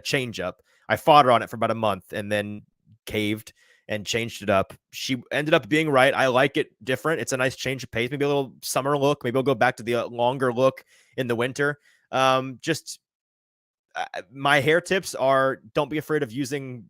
change up. I fought her on it for about a month and then caved and changed it up. She ended up being right. I like it different. It's a nice change of pace, maybe a little summer look. Maybe I'll go back to the longer look in the winter. My hair tips are, don't be afraid of using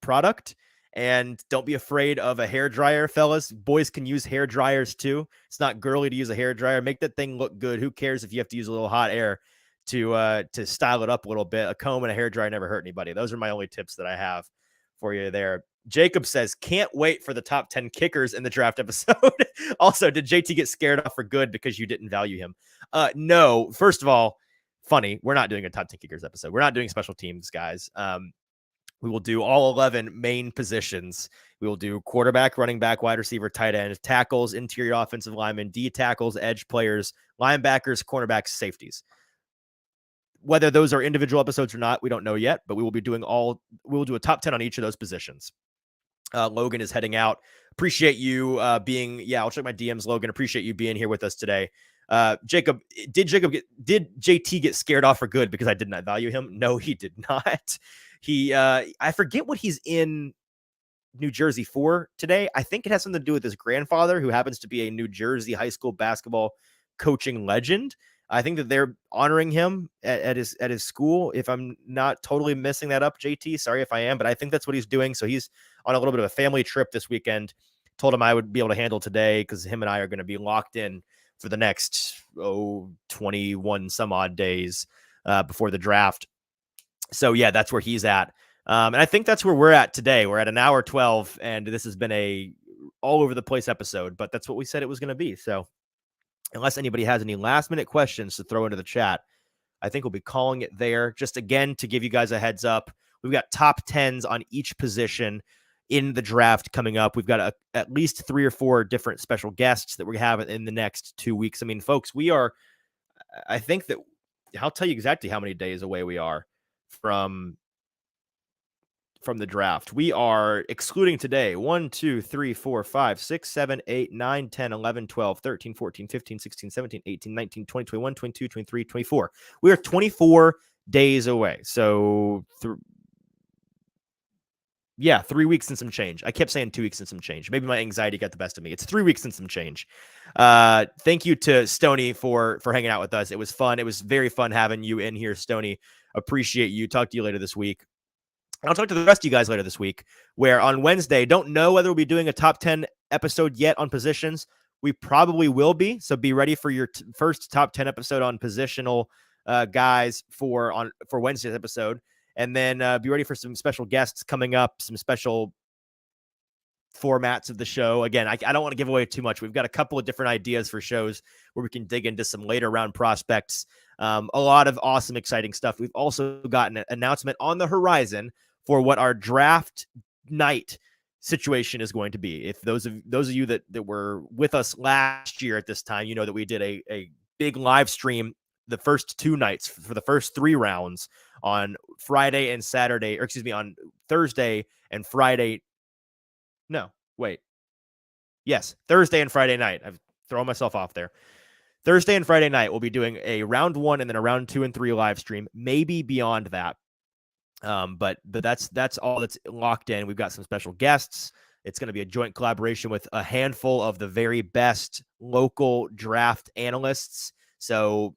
product, and don't be afraid of a hair dryer, fellas. Boys can use hair dryers too. It's not girly to use a hair dryer. Make that thing look good. Who cares if you have to use a little hot air to style it up a little bit? A comb and a hair dryer never hurt anybody. Those are my only tips that I have for you there. Jacob says, can't wait for the top 10 kickers in the draft episode. Also, did JT get scared off for good because you didn't value him? No. First of all, funny, we're not doing a top 10 kickers episode. We're not doing special teams, guys. We will do all 11 main positions. We will do quarterback, running back, wide receiver, tight end, tackles, interior offensive linemen, D tackles, edge players, linebackers, cornerbacks, safeties. Whether those are individual episodes or not, we don't know yet, but we will do a top 10 on each of those positions. Logan is heading out. Appreciate you I'll check my DMs, Logan. Appreciate you being here with us today. Jacob, did JT get scared off for good because I did not value him? No, he did not. I forget what he's in New Jersey for today. I think it has something to do with his grandfather, who happens to be a New Jersey high school basketball coaching legend. I think that they're honoring him at his school. If I'm not totally messing that up, JT, sorry if I am, but I think that's what he's doing. So he's on a little bit of a family trip this weekend. Told him I would be able to handle today because him and I are going to be locked in for the next 21 some odd days before the draft. So yeah, that's where he's at. And I think that's where we're at today. We're at an hour 12, and this has been a all over the place episode, but that's what we said it was going to be. So unless anybody has any last minute questions to throw into the chat, I think we'll be calling it there. Just again, to give you guys a heads up, we've got top 10s on each position in the draft coming up. We've got at least 3 or 4 different special guests that we have in the next 2 weeks. I mean, folks, I think that I'll tell you exactly how many days away we are from the draft. We are, excluding today, 1, 2, 3, 4, 5, 6, 7, 8, 9, 10, 11, 12, 13, 14, 15, 16, 17, 18, 19, 20, 21, 22, 23, 24. We are 24 days away. So, 3 weeks and some change. I kept saying 2 weeks and some change. Maybe my anxiety got the best of me. It's 3 weeks and some change. Thank you to Stoney for hanging out with us. It was fun. It was very fun having you in here, Stoney. Appreciate you. Talk to you later this week. I'll talk to the rest of you guys later this week, where on Wednesday, don't know whether we'll be doing a top 10 episode yet on positions. We probably will be. So be ready for your first top 10 episode on positional guys for Wednesday's episode. And then be ready for some special guests coming up, some special formats of the show. Again, I don't want to give away too much. We've got a couple of different ideas for shows where we can dig into some later round prospects. A lot of awesome, exciting stuff. We've also gotten an announcement on the horizon for what our draft night situation is going to be. If those of you that were with us last year at this time, you know that we did a big live stream the first 2 nights for the first 3 rounds on Friday and Saturday, or excuse me, on Thursday and Friday. No, wait. Yes, Thursday and Friday night. I've thrown myself off there. Thursday and Friday night, we'll be doing a round 1 and then a round 2 and 3 live stream, maybe beyond that. But that's all that's locked in. We've got some special guests. It's going to be a joint collaboration with a handful of the very best local draft analysts. So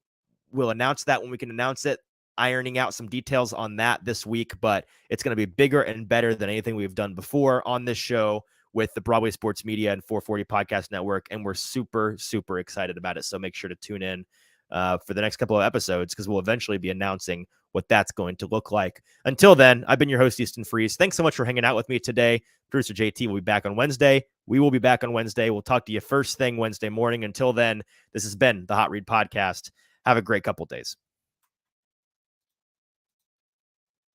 we'll announce that when we can announce it, ironing out some details on that this week, but it's going to be bigger and better than anything we've done before on this show with the Broadway Sports Media and 440 Podcast Network. And we're super, super excited about it. So make sure to tune in for the next couple of episodes, because we'll eventually be announcing what that's going to look like. Until then, I've been your host, Easton Freeze. Thanks so much for hanging out with me today. Producer JT will be back on Wednesday. We will be back on Wednesday. We'll talk to you first thing Wednesday morning. Until then, this has been the Hot Read Podcast. Have a great couple days.